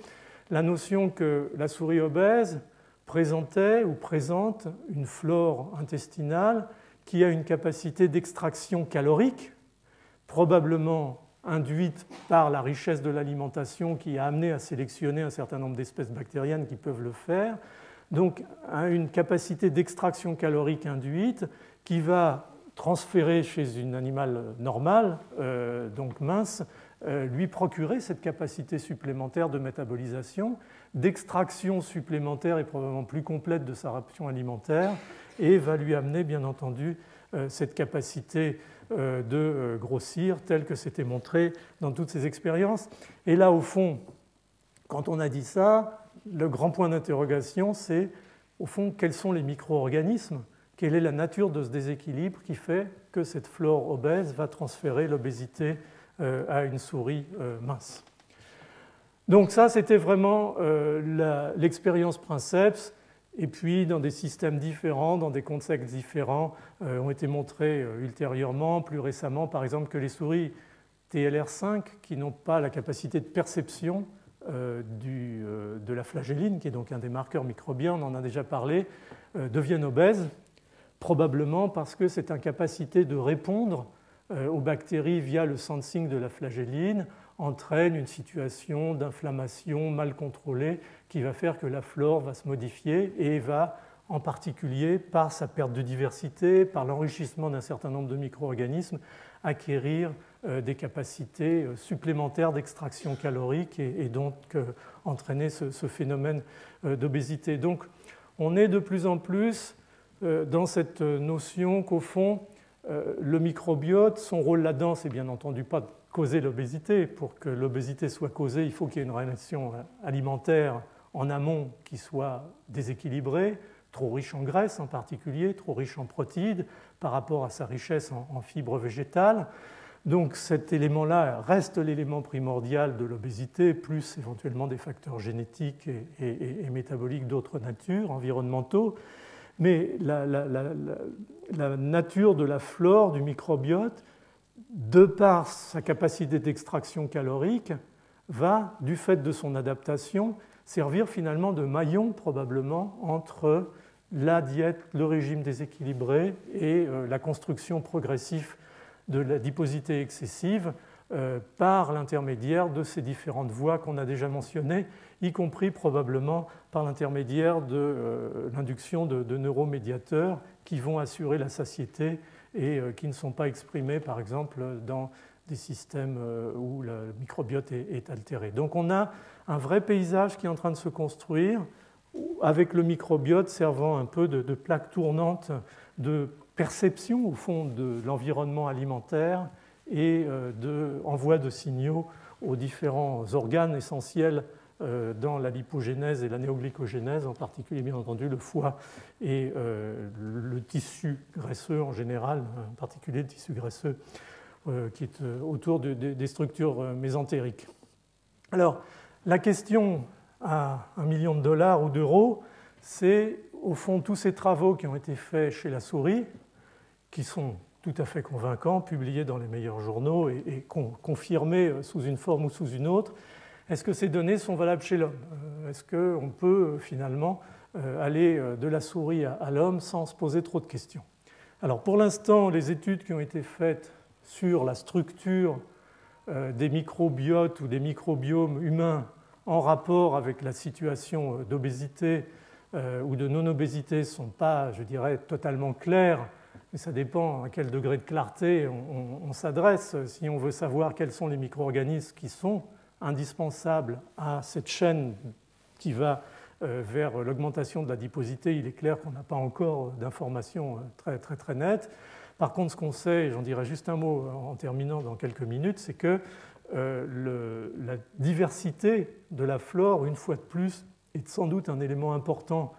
la notion que la souris obèse présentait ou présente une flore intestinale qui a une capacité d'extraction calorique, probablement induite par la richesse de l'alimentation qui a amené à sélectionner un certain nombre d'espèces bactériennes qui peuvent le faire, donc une capacité d'extraction calorique induite qui va transférer chez un animal normal, donc mince, lui procurer cette capacité supplémentaire de métabolisation, d'extraction supplémentaire et probablement plus complète de sa ration alimentaire, et va lui amener bien entendu cette capacité de grossir telle que c'était montré dans toutes ces expériences. Et là, au fond, quand on a dit ça, le grand point d'interrogation, c'est au fond quels sont les micro-organismes, quelle est la nature de ce déséquilibre qui fait que cette flore obèse va transférer l'obésité à une souris mince. Donc ça, c'était vraiment l'expérience Princeps. Et puis, dans des systèmes différents, dans des contextes différents, ont été montrés ultérieurement, plus récemment, par exemple, que les souris TLR5, qui n'ont pas la capacité de perception de la flagelline, qui est donc un des marqueurs microbiens, on en a déjà parlé, deviennent obèses, probablement parce que cette incapacité de répondre aux bactéries via le sensing de la flagelline entraîne une situation d'inflammation mal contrôlée qui va faire que la flore va se modifier et va, en particulier par sa perte de diversité, par l'enrichissement d'un certain nombre de micro-organismes, acquérir des capacités supplémentaires d'extraction calorique et donc entraîner ce phénomène d'obésité. Donc on est de plus en plus dans cette notion qu'au fond, le microbiote, son rôle là-dedans, c'est bien entendu pas de causer l'obésité. Pour que l'obésité soit causée, il faut qu'il y ait une relation alimentaire en amont qui soit déséquilibrée, trop riche en graisse en particulier, trop riche en protéines par rapport à sa richesse en fibres végétales. Donc cet élément-là reste l'élément primordial de l'obésité, plus éventuellement des facteurs génétiques et métaboliques d'autres natures, environnementaux. Mais la nature de la flore, du microbiote, de par sa capacité d'extraction calorique, va, du fait de son adaptation, servir finalement de maillon probablement entre la diète, le régime déséquilibré et la construction progressive de l'adiposité excessive par l'intermédiaire de ces différentes voies qu'on a déjà mentionnées, y compris probablement par l'intermédiaire de l'induction de neuromédiateurs qui vont assurer la satiété et qui ne sont pas exprimés, par exemple, dans des systèmes où le microbiote est altéré. Donc on a un vrai paysage qui est en train de se construire avec le microbiote servant un peu de plaque tournante de perception au fond de l'environnement alimentaire et d'envoi de signaux aux différents organes essentiels dans la lipogénèse et la néoglycogénèse, en particulier bien entendu le foie et le tissu graisseux en général, en particulier le tissu graisseux qui est autour des structures mésentériques. Alors la question à $1 million ou d'euros, c'est au fond tous ces travaux qui ont été faits chez la souris, qui sont tout à fait convaincants, publiés dans les meilleurs journaux et confirmés sous une forme ou sous une autre. Est-ce que ces données sont valables chez l'homme? Est-ce qu'on peut finalement aller de la souris à l'homme sans se poser trop de questions? Alors pour l'instant, les études qui ont été faites sur la structure des microbiotes ou des microbiomes humains en rapport avec la situation d'obésité ou de non-obésité ne sont pas, je dirais, totalement claires, mais ça dépend à quel degré de clarté on s'adresse. Si on veut savoir quels sont les micro-organismes qui sont indispensables à cette chaîne qui va vers l'augmentation de l'adiposité, il est clair qu'on n'a pas encore d'informations très nettes. Par contre, ce qu'on sait, et j'en dirai juste un mot en terminant dans quelques minutes, c'est que la diversité de la flore, une fois de plus, est sans doute un élément important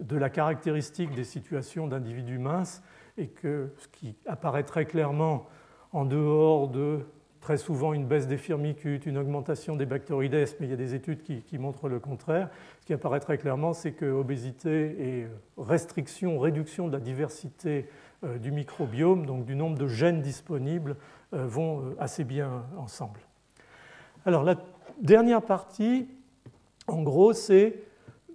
de la caractéristique des situations d'individus minces et que ce qui apparaît très clairement en dehors de très souvent une baisse des firmicutes, une augmentation des bactéroïdes, mais il y a des études qui montrent le contraire. Ce qui apparaît très clairement, c'est que obésité et restriction, réduction de la diversité du microbiome, donc du nombre de gènes disponibles, vont assez bien ensemble. Alors la dernière partie, en gros, c'est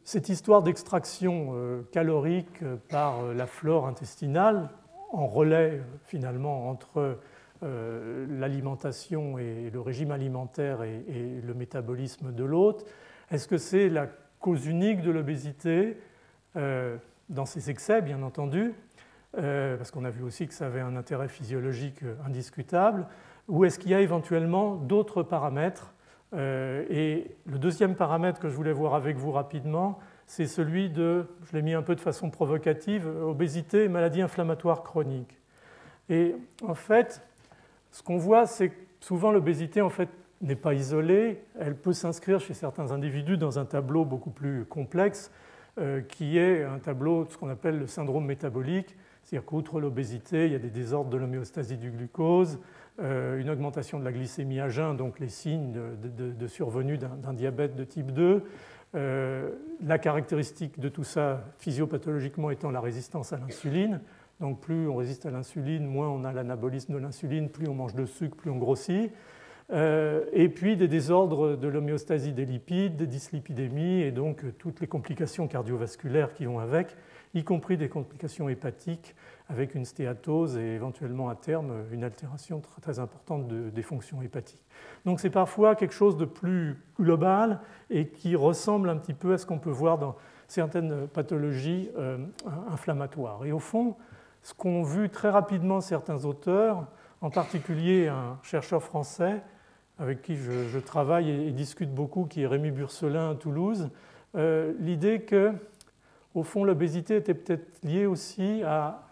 cette histoire d'extraction calorique par la flore intestinale, en relais finalement entre l'alimentation et le régime alimentaire et le métabolisme de l'hôte. Est-ce que c'est la cause unique de l'obésité dans ses excès, bien entendu, parce qu'on a vu aussi que ça avait un intérêt physiologique indiscutable, ou est-ce qu'il y a éventuellement d'autres paramètres? Et le deuxième paramètre que je voulais voir avec vous rapidement, c'est celui de, je l'ai mis un peu de façon provocative, obésité et maladie inflammatoire chronique. Et en fait, ce qu'on voit, c'est que souvent l'obésité en fait, n'est pas isolée, elle peut s'inscrire chez certains individus dans un tableau beaucoup plus complexe, qui est un tableau de ce qu'on appelle le syndrome métabolique, c'est-à-dire qu'outre l'obésité, il y a des désordres de l'homéostasie du glucose, une augmentation de la glycémie à jeun, donc les signes de survenue d'un diabète de type 2. La caractéristique de tout ça, physiopathologiquement, étant la résistance à l'insuline. Donc plus on résiste à l'insuline, moins on a l'anabolisme de l'insuline, plus on mange de sucre, plus on grossit. Et puis des désordres de l'homéostasie des lipides, des dyslipidémies, et donc toutes les complications cardiovasculaires qui vont avec, y compris des complications hépatiques avec une stéatose et éventuellement à terme une altération très importante des fonctions hépatiques. Donc c'est parfois quelque chose de plus global et qui ressemble un petit peu à ce qu'on peut voir dans certaines pathologies inflammatoires. Et au fond, ce qu'ont vu très rapidement certains auteurs, en particulier un chercheur français avec qui je travaille et discute beaucoup, qui est Rémi Burcelin à Toulouse, l'idée que au fond, l'obésité était peut-être liée aussi à,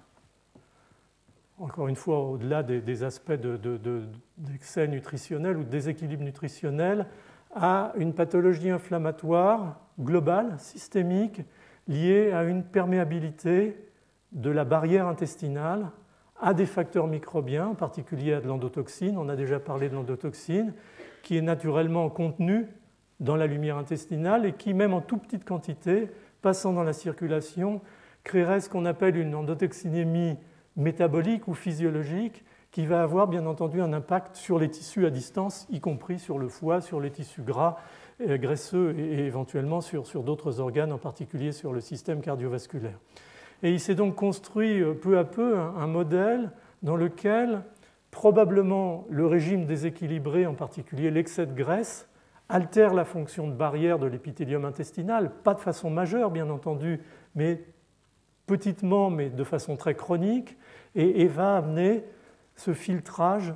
encore une fois, au-delà des aspects d'excès nutritionnel ou de déséquilibre nutritionnel, à une pathologie inflammatoire globale, systémique, liée à une perméabilité de la barrière intestinale à des facteurs microbiens, en particulier à de l'endotoxine. On a déjà parlé de l'endotoxine, qui est naturellement contenue dans la lumière intestinale et qui, même en toute petite quantité, passant dans la circulation, créerait ce qu'on appelle une endotoxinémie métabolique ou physiologique, qui va avoir bien entendu un impact sur les tissus à distance, y compris sur le foie, sur les tissus gras, graisseux et éventuellement sur d'autres organes, en particulier sur le système cardiovasculaire. Et il s'est donc construit peu à peu un modèle dans lequel probablement le régime déséquilibré, en particulier l'excès de graisse, altère la fonction de barrière de l'épithélium intestinal, pas de façon majeure bien entendu, mais petitement, mais de façon très chronique, et va amener ce filtrage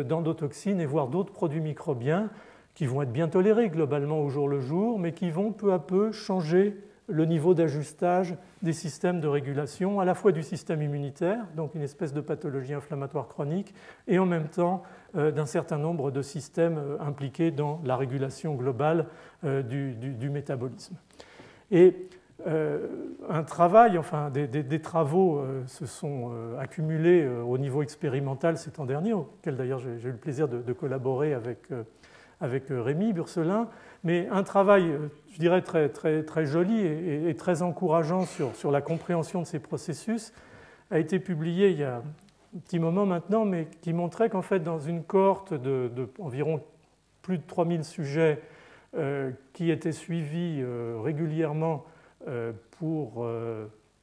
d'endotoxines et voire d'autres produits microbiens qui vont être bien tolérés globalement au jour le jour, mais qui vont peu à peu changer le niveau d'ajustage des systèmes de régulation, à la fois du système immunitaire, donc une espèce de pathologie inflammatoire chronique, et en même temps d'un certain nombre de systèmes impliqués dans la régulation globale du métabolisme. Et un travail, enfin des travaux se sont accumulés au niveau expérimental ces temps derniers, auquel d'ailleurs j'ai eu le plaisir de collaborer avec Rémi Burcelin, mais un travail, je dirais, très joli et très encourageant sur la compréhension de ces processus a été publié il y a un petit moment maintenant, mais qui montrait qu'en fait, dans une cohorte d'environ plus de 3000 sujets qui étaient suivis régulièrement pour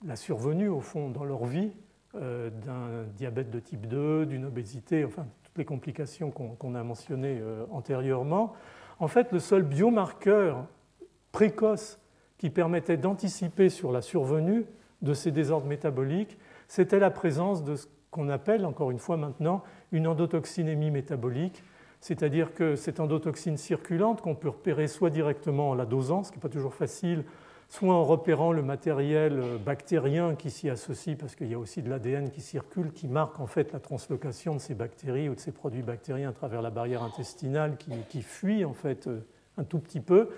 la survenue, au fond, dans leur vie, d'un diabète de type 2, d'une obésité, enfin, toutes les complications qu'on a mentionnées antérieurement. En fait, le seul biomarqueur précoce qui permettait d'anticiper sur la survenue de ces désordres métaboliques, c'était la présence de ce qu'on appelle, encore une fois maintenant, une endotoxinémie métabolique, c'est-à-dire que cette endotoxine circulante qu'on peut repérer soit directement en la dosant, ce qui n'est pas toujours facile, soit en repérant le matériel bactérien qui s'y associe, parce qu'il y a aussi de l'ADN qui circule, qui marque en fait la translocation de ces bactéries ou de ces produits bactériens à travers la barrière intestinale qui fuit en fait un tout petit peu.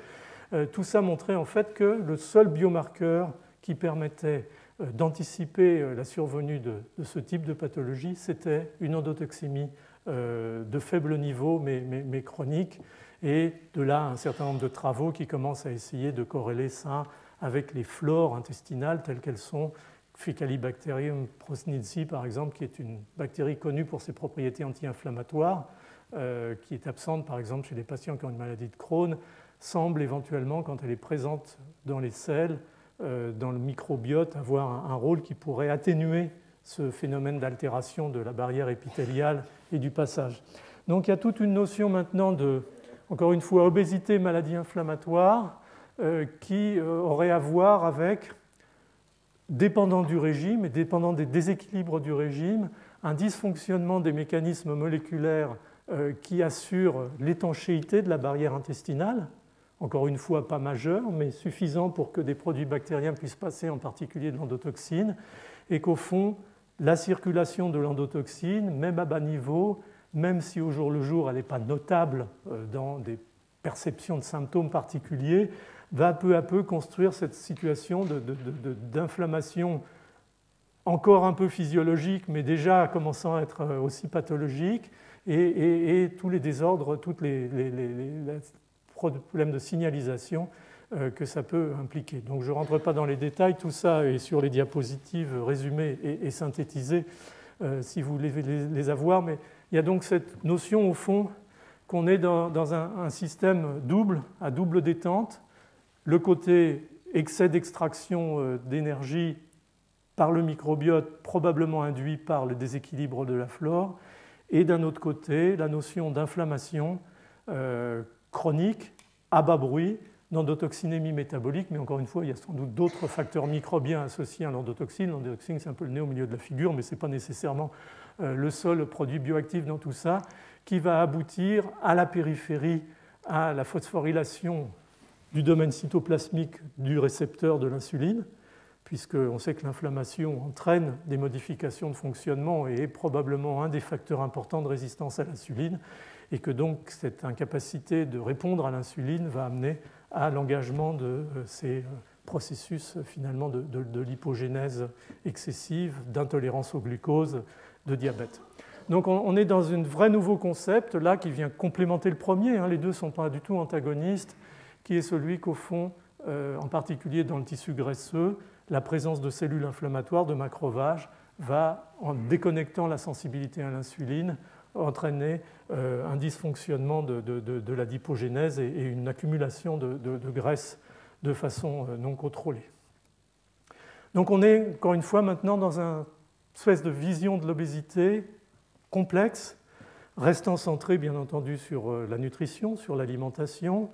Tout ça montrait en fait que le seul biomarqueur qui permettait d'anticiper la survenue de ce type de pathologie, c'était une endotoxémie de faible niveau mais chronique. Et de là, un certain nombre de travaux qui commencent à essayer de corréler ça avec les flores intestinales telles qu'elles sont. Faecalibacterium prausnitzii, par exemple, qui est une bactérie connue pour ses propriétés anti-inflammatoires, qui est absente, par exemple, chez les patients qui ont une maladie de Crohn, semble éventuellement, quand elle est présente dans les selles, dans le microbiote, avoir un rôle qui pourrait atténuer ce phénomène d'altération de la barrière épithéliale et du passage. Donc il y a toute une notion maintenant de, encore une fois, obésité, maladie inflammatoire, qui aurait à voir avec, dépendant du régime et dépendant des déséquilibres du régime, un dysfonctionnement des mécanismes moléculaires qui assurent l'étanchéité de la barrière intestinale, encore une fois pas majeur, mais suffisant pour que des produits bactériens puissent passer, en particulier de l'endotoxine, et qu'au fond, la circulation de l'endotoxine, même à bas niveau, même si au jour le jour elle n'est pas notable dans des perceptions de symptômes particuliers, va peu à peu construire cette situation d'inflammation encore un peu physiologique, mais déjà commençant à être aussi pathologique, et tous les désordres, tous les problèmes de signalisation que ça peut impliquer. Donc je ne rentre pas dans les détails, tout ça est sur les diapositives résumées et synthétisées si vous voulez les avoir, mais il y a donc cette notion au fond qu'on est dans un système double, à double détente, le côté excès d'extraction d'énergie par le microbiote probablement induit par le déséquilibre de la flore, et d'un autre côté la notion d'inflammation chronique à bas bruit, d'endotoxinémie métabolique, mais encore une fois, il y a sans doute d'autres facteurs microbiens associés à l'endotoxine. L'endotoxine, c'est un peu le nez au milieu de la figure, mais ce n'est pas nécessairement le seul produit bioactif dans tout ça, qui va aboutir à la périphérie, à la phosphorylation du domaine cytoplasmique du récepteur de l'insuline, puisqu'on sait que l'inflammation entraîne des modifications de fonctionnement et est probablement un des facteurs importants de résistance à l'insuline, et que donc cette incapacité de répondre à l'insuline va amener à l'engagement de ces processus finalement de lipogénèse excessive, d'intolérance au glucose, de diabète. Donc on est dans un vrai nouveau concept là qui vient complémenter le premier, les deux ne sont pas du tout antagonistes, qui est celui qu'au fond, en particulier dans le tissu graisseux, la présence de cellules inflammatoires, de macrophages, va, en déconnectant la sensibilité à l'insuline, entraîner un dysfonctionnement de la lipogénèse et une accumulation de graisse de façon non contrôlée. Donc on est, encore une fois, maintenant dans une espèce de vision de l'obésité complexe, restant centrée bien entendu sur la nutrition, sur l'alimentation,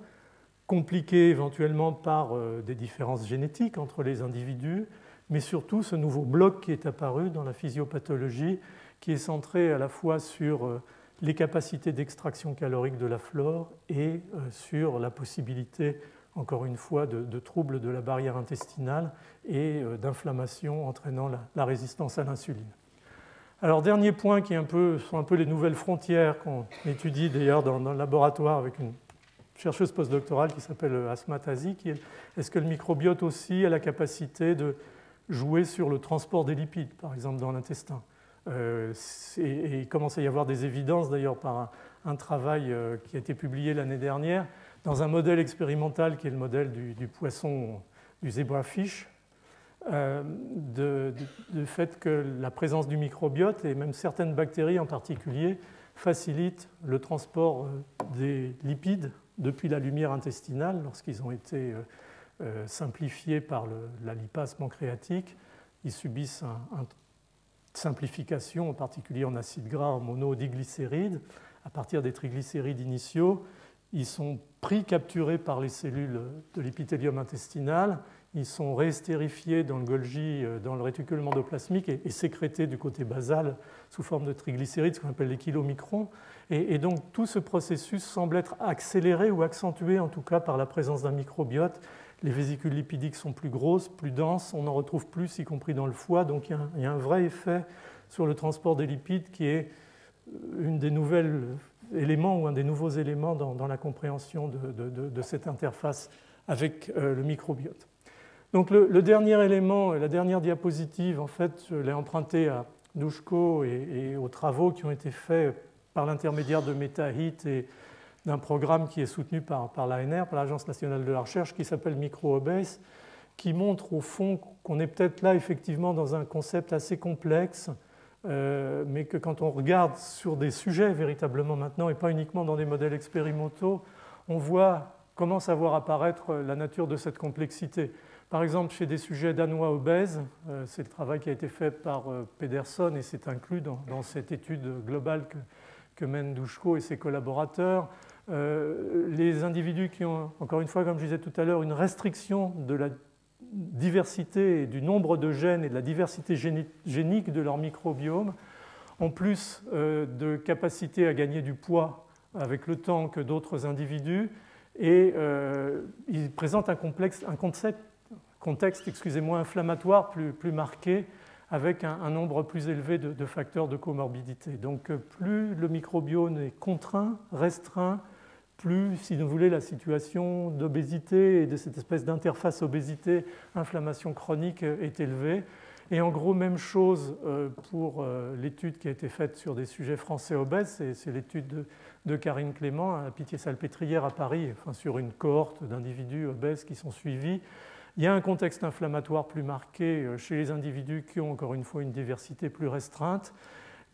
compliquée éventuellement par des différences génétiques entre les individus, mais surtout ce nouveau bloc qui est apparu dans la physiopathologie, qui est centré à la fois sur les capacités d'extraction calorique de la flore et sur la possibilité, encore une fois, de troubles de la barrière intestinale et d'inflammation entraînant la résistance à l'insuline. Alors, dernier point qui sont un peu les nouvelles frontières qu'on étudie d'ailleurs dans le laboratoire avec une chercheuse postdoctorale qui s'appelle Asma Tazi, qui est est-ce que le microbiote aussi a la capacité de jouer sur le transport des lipides, par exemple dans l'intestin. Et il commence à y avoir des évidences d'ailleurs par un travail qui a été publié l'année dernière dans un modèle expérimental qui est le modèle du poisson, du zebrafish, du fait que la présence du microbiote et même certaines bactéries en particulier facilitent le transport des lipides depuis la lumière intestinale lorsqu'ils ont été simplifiés par la lipase pancréatique. Ils subissent une simplification, en particulier en acides gras, en monodiglycérides. À partir des triglycérides initiaux, ils sont capturés par les cellules de l'épithélium intestinal. Ils sont réestérifiés dans le Golgi, dans le réticule endoplasmique et sécrétés du côté basal sous forme de triglycérides, ce qu'on appelle les kilomicrons. Et donc tout ce processus semble être accéléré ou accentué en tout cas par la présence d'un microbiote. Les vésicules lipidiques sont plus grosses, plus denses, on en retrouve plus, y compris dans le foie. Donc il y a un vrai effet sur le transport des lipides qui est une des nouvelles éléments ou un des nouveaux éléments dans la compréhension de cette interface avec le microbiote. Donc le dernier élément, la dernière diapositive, en fait, je l'ai empruntée à Dushko et aux travaux qui ont été faits par l'intermédiaire de MetaHit et d'un programme qui est soutenu par l'ANR, par l'Agence nationale de la recherche, qui s'appelle MicroObese, qui montre au fond qu'on est peut-être là effectivement dans un concept assez complexe, mais que quand on regarde sur des sujets véritablement maintenant et pas uniquement dans des modèles expérimentaux, on commence à voir apparaître la nature de cette complexité. Par exemple, chez des sujets danois obèses, c'est le travail qui a été fait par Pedersen et c'est inclus dans cette étude globale que mènent Dushko et ses collaborateurs. Les individus qui ont, encore une fois, comme je disais tout à l'heure, une restriction de la diversité et du nombre de gènes et de la diversité génique de leur microbiome, ont plus de capacité à gagner du poids avec le temps que d'autres individus et ils présentent un contexte inflammatoire plus marqué avec un nombre plus élevé de facteurs de comorbidité. Donc plus le microbiome est contraint, restreint, plus, si vous voulez, la situation d'obésité et de cette espèce d'interface obésité-inflammation chronique est élevée. Et en gros, même chose pour l'étude qui a été faite sur des sujets français obèses, c'est l'étude de Karine Clément à la Pitié-Salpêtrière à Paris, enfin, sur une cohorte d'individus obèses qui sont suivis. Il y a un contexte inflammatoire plus marqué chez les individus qui ont encore une fois une diversité plus restreinte.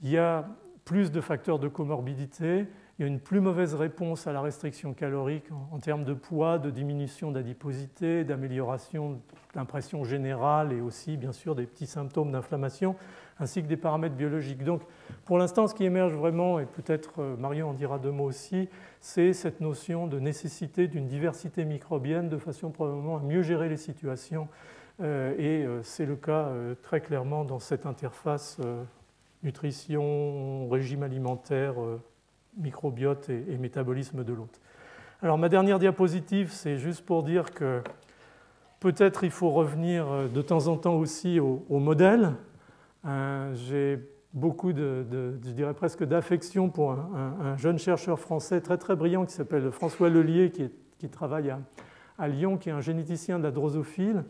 Il y a plus de facteurs de comorbidité. Il y a une plus mauvaise réponse à la restriction calorique en termes de poids, de diminution d'adiposité, d'amélioration de l'impression générale et aussi, bien sûr, des petits symptômes d'inflammation, ainsi que des paramètres biologiques. Donc, pour l'instant, ce qui émerge vraiment, et peut-être Marion en dira deux mots aussi, c'est cette notion de nécessité d'une diversité microbienne de façon probablement à mieux gérer les situations. Et c'est le cas très clairement dans cette interface nutrition, régime alimentaire, microbiote et métabolisme de l'hôte. Alors ma dernière diapositive, c'est juste pour dire que peut-être il faut revenir de temps en temps aussi au modèle. J'ai beaucoup je dirais presque d'affection pour un jeune chercheur français très très brillant qui s'appelle François Lelier, qui travaille à Lyon, qui est un généticien de la drosophile.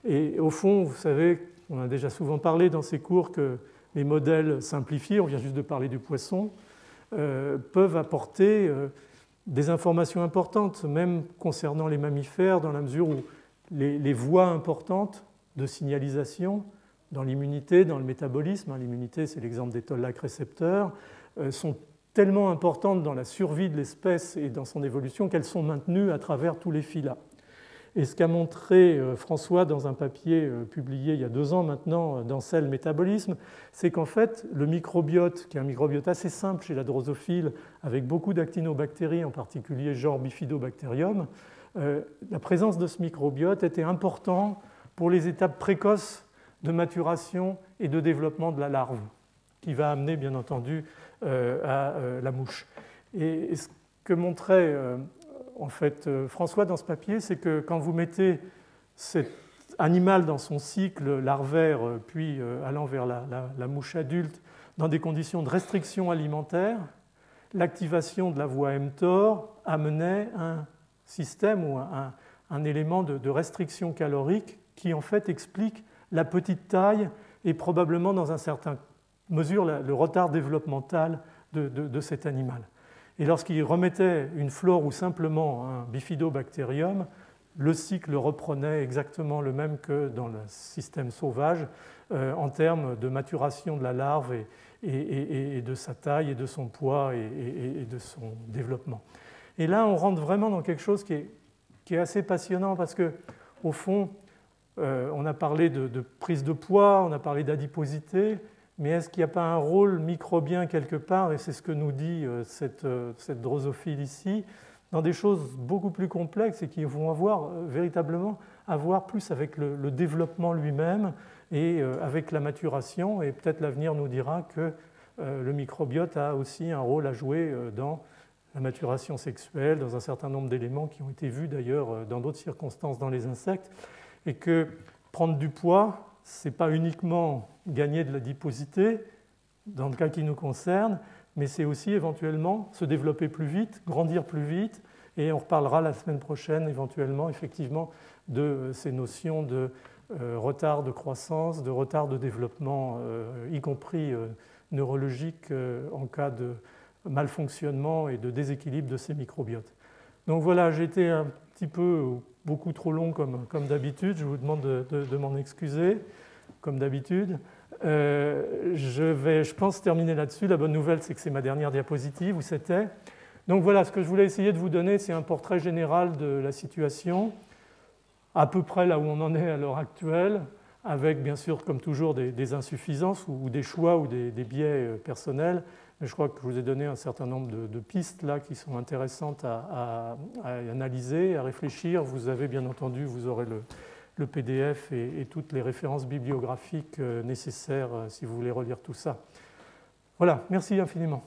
Et au fond, vous savez, on a déjà souvent parlé dans ces cours que les modèles simplifiés, on vient juste de parler du poisson, peuvent apporter des informations importantes, même concernant les mammifères, dans la mesure où les voies importantes de signalisation dans l'immunité, dans le métabolisme, l'immunité c'est l'exemple des toll-like récepteurs, sont tellement importantes dans la survie de l'espèce et dans son évolution qu'elles sont maintenues à travers tous les phyla. Et ce qu'a montré François dans un papier publié il y a 2 ans maintenant dans Cell Métabolisme, c'est qu'en fait le microbiote, qui est un microbiote assez simple chez la drosophile, avec beaucoup d'actinobactéries, en particulier genre Bifidobacterium, la présence de ce microbiote était importante pour les étapes précoces de maturation et de développement de la larve, qui va amener bien entendu à la mouche. Et ce que montrait en fait François dans ce papier, c'est que quand vous mettez cet animal dans son cycle larvaire, puis allant vers la mouche adulte, dans des conditions de restriction alimentaire, l'activation de la voie mTOR amenait un système ou un élément de restriction calorique qui en fait explique la petite taille et probablement dans une certaine mesure le retard développemental de cet animal. Et lorsqu'il remettait une flore ou simplement un bifidobacterium, le cycle reprenait exactement le même que dans le système sauvage en termes de maturation de la larve et de sa taille et de son poids et de son développement. Et là, on rentre vraiment dans quelque chose qui est assez passionnant parce que, au fond, on a parlé de prise de poids, on a parlé d'adiposité, mais est-ce qu'il n'y a pas un rôle microbien quelque part, et c'est ce que nous dit cette drosophile ici, dans des choses beaucoup plus complexes et qui vont véritablement avoir plus avec le développement lui-même et avec la maturation, et peut-être l'avenir nous dira que le microbiote a aussi un rôle à jouer dans la maturation sexuelle, dans un certain nombre d'éléments qui ont été vus d'ailleurs dans d'autres circonstances dans les insectes, et que prendre du poids, ce n'est pas uniquement gagner de l'adiposité, dans le cas qui nous concerne, mais c'est aussi éventuellement se développer plus vite, grandir plus vite, et on reparlera la semaine prochaine éventuellement effectivement de ces notions de retard de croissance, de retard de développement, y compris neurologique en cas de malfonctionnement et de déséquilibre de ces microbiotes. Donc voilà, j'ai été un petit peu beaucoup trop long comme d'habitude, je vous demande de m'en excuser, comme d'habitude. Je vais, je pense, terminer là-dessus. La bonne nouvelle, c'est que c'est ma dernière diapositive, où c'était. Donc voilà, ce que je voulais essayer de vous donner, c'est un portrait général de la situation, à peu près là où on en est à l'heure actuelle, avec bien sûr, comme toujours, des insuffisances ou des choix ou des biais personnels. Mais je crois que je vous ai donné un certain nombre de pistes là qui sont intéressantes à analyser, à réfléchir. Vous avez bien entendu, vous aurez le PDF et toutes les références bibliographiques nécessaires si vous voulez relire tout ça. Voilà, merci infiniment.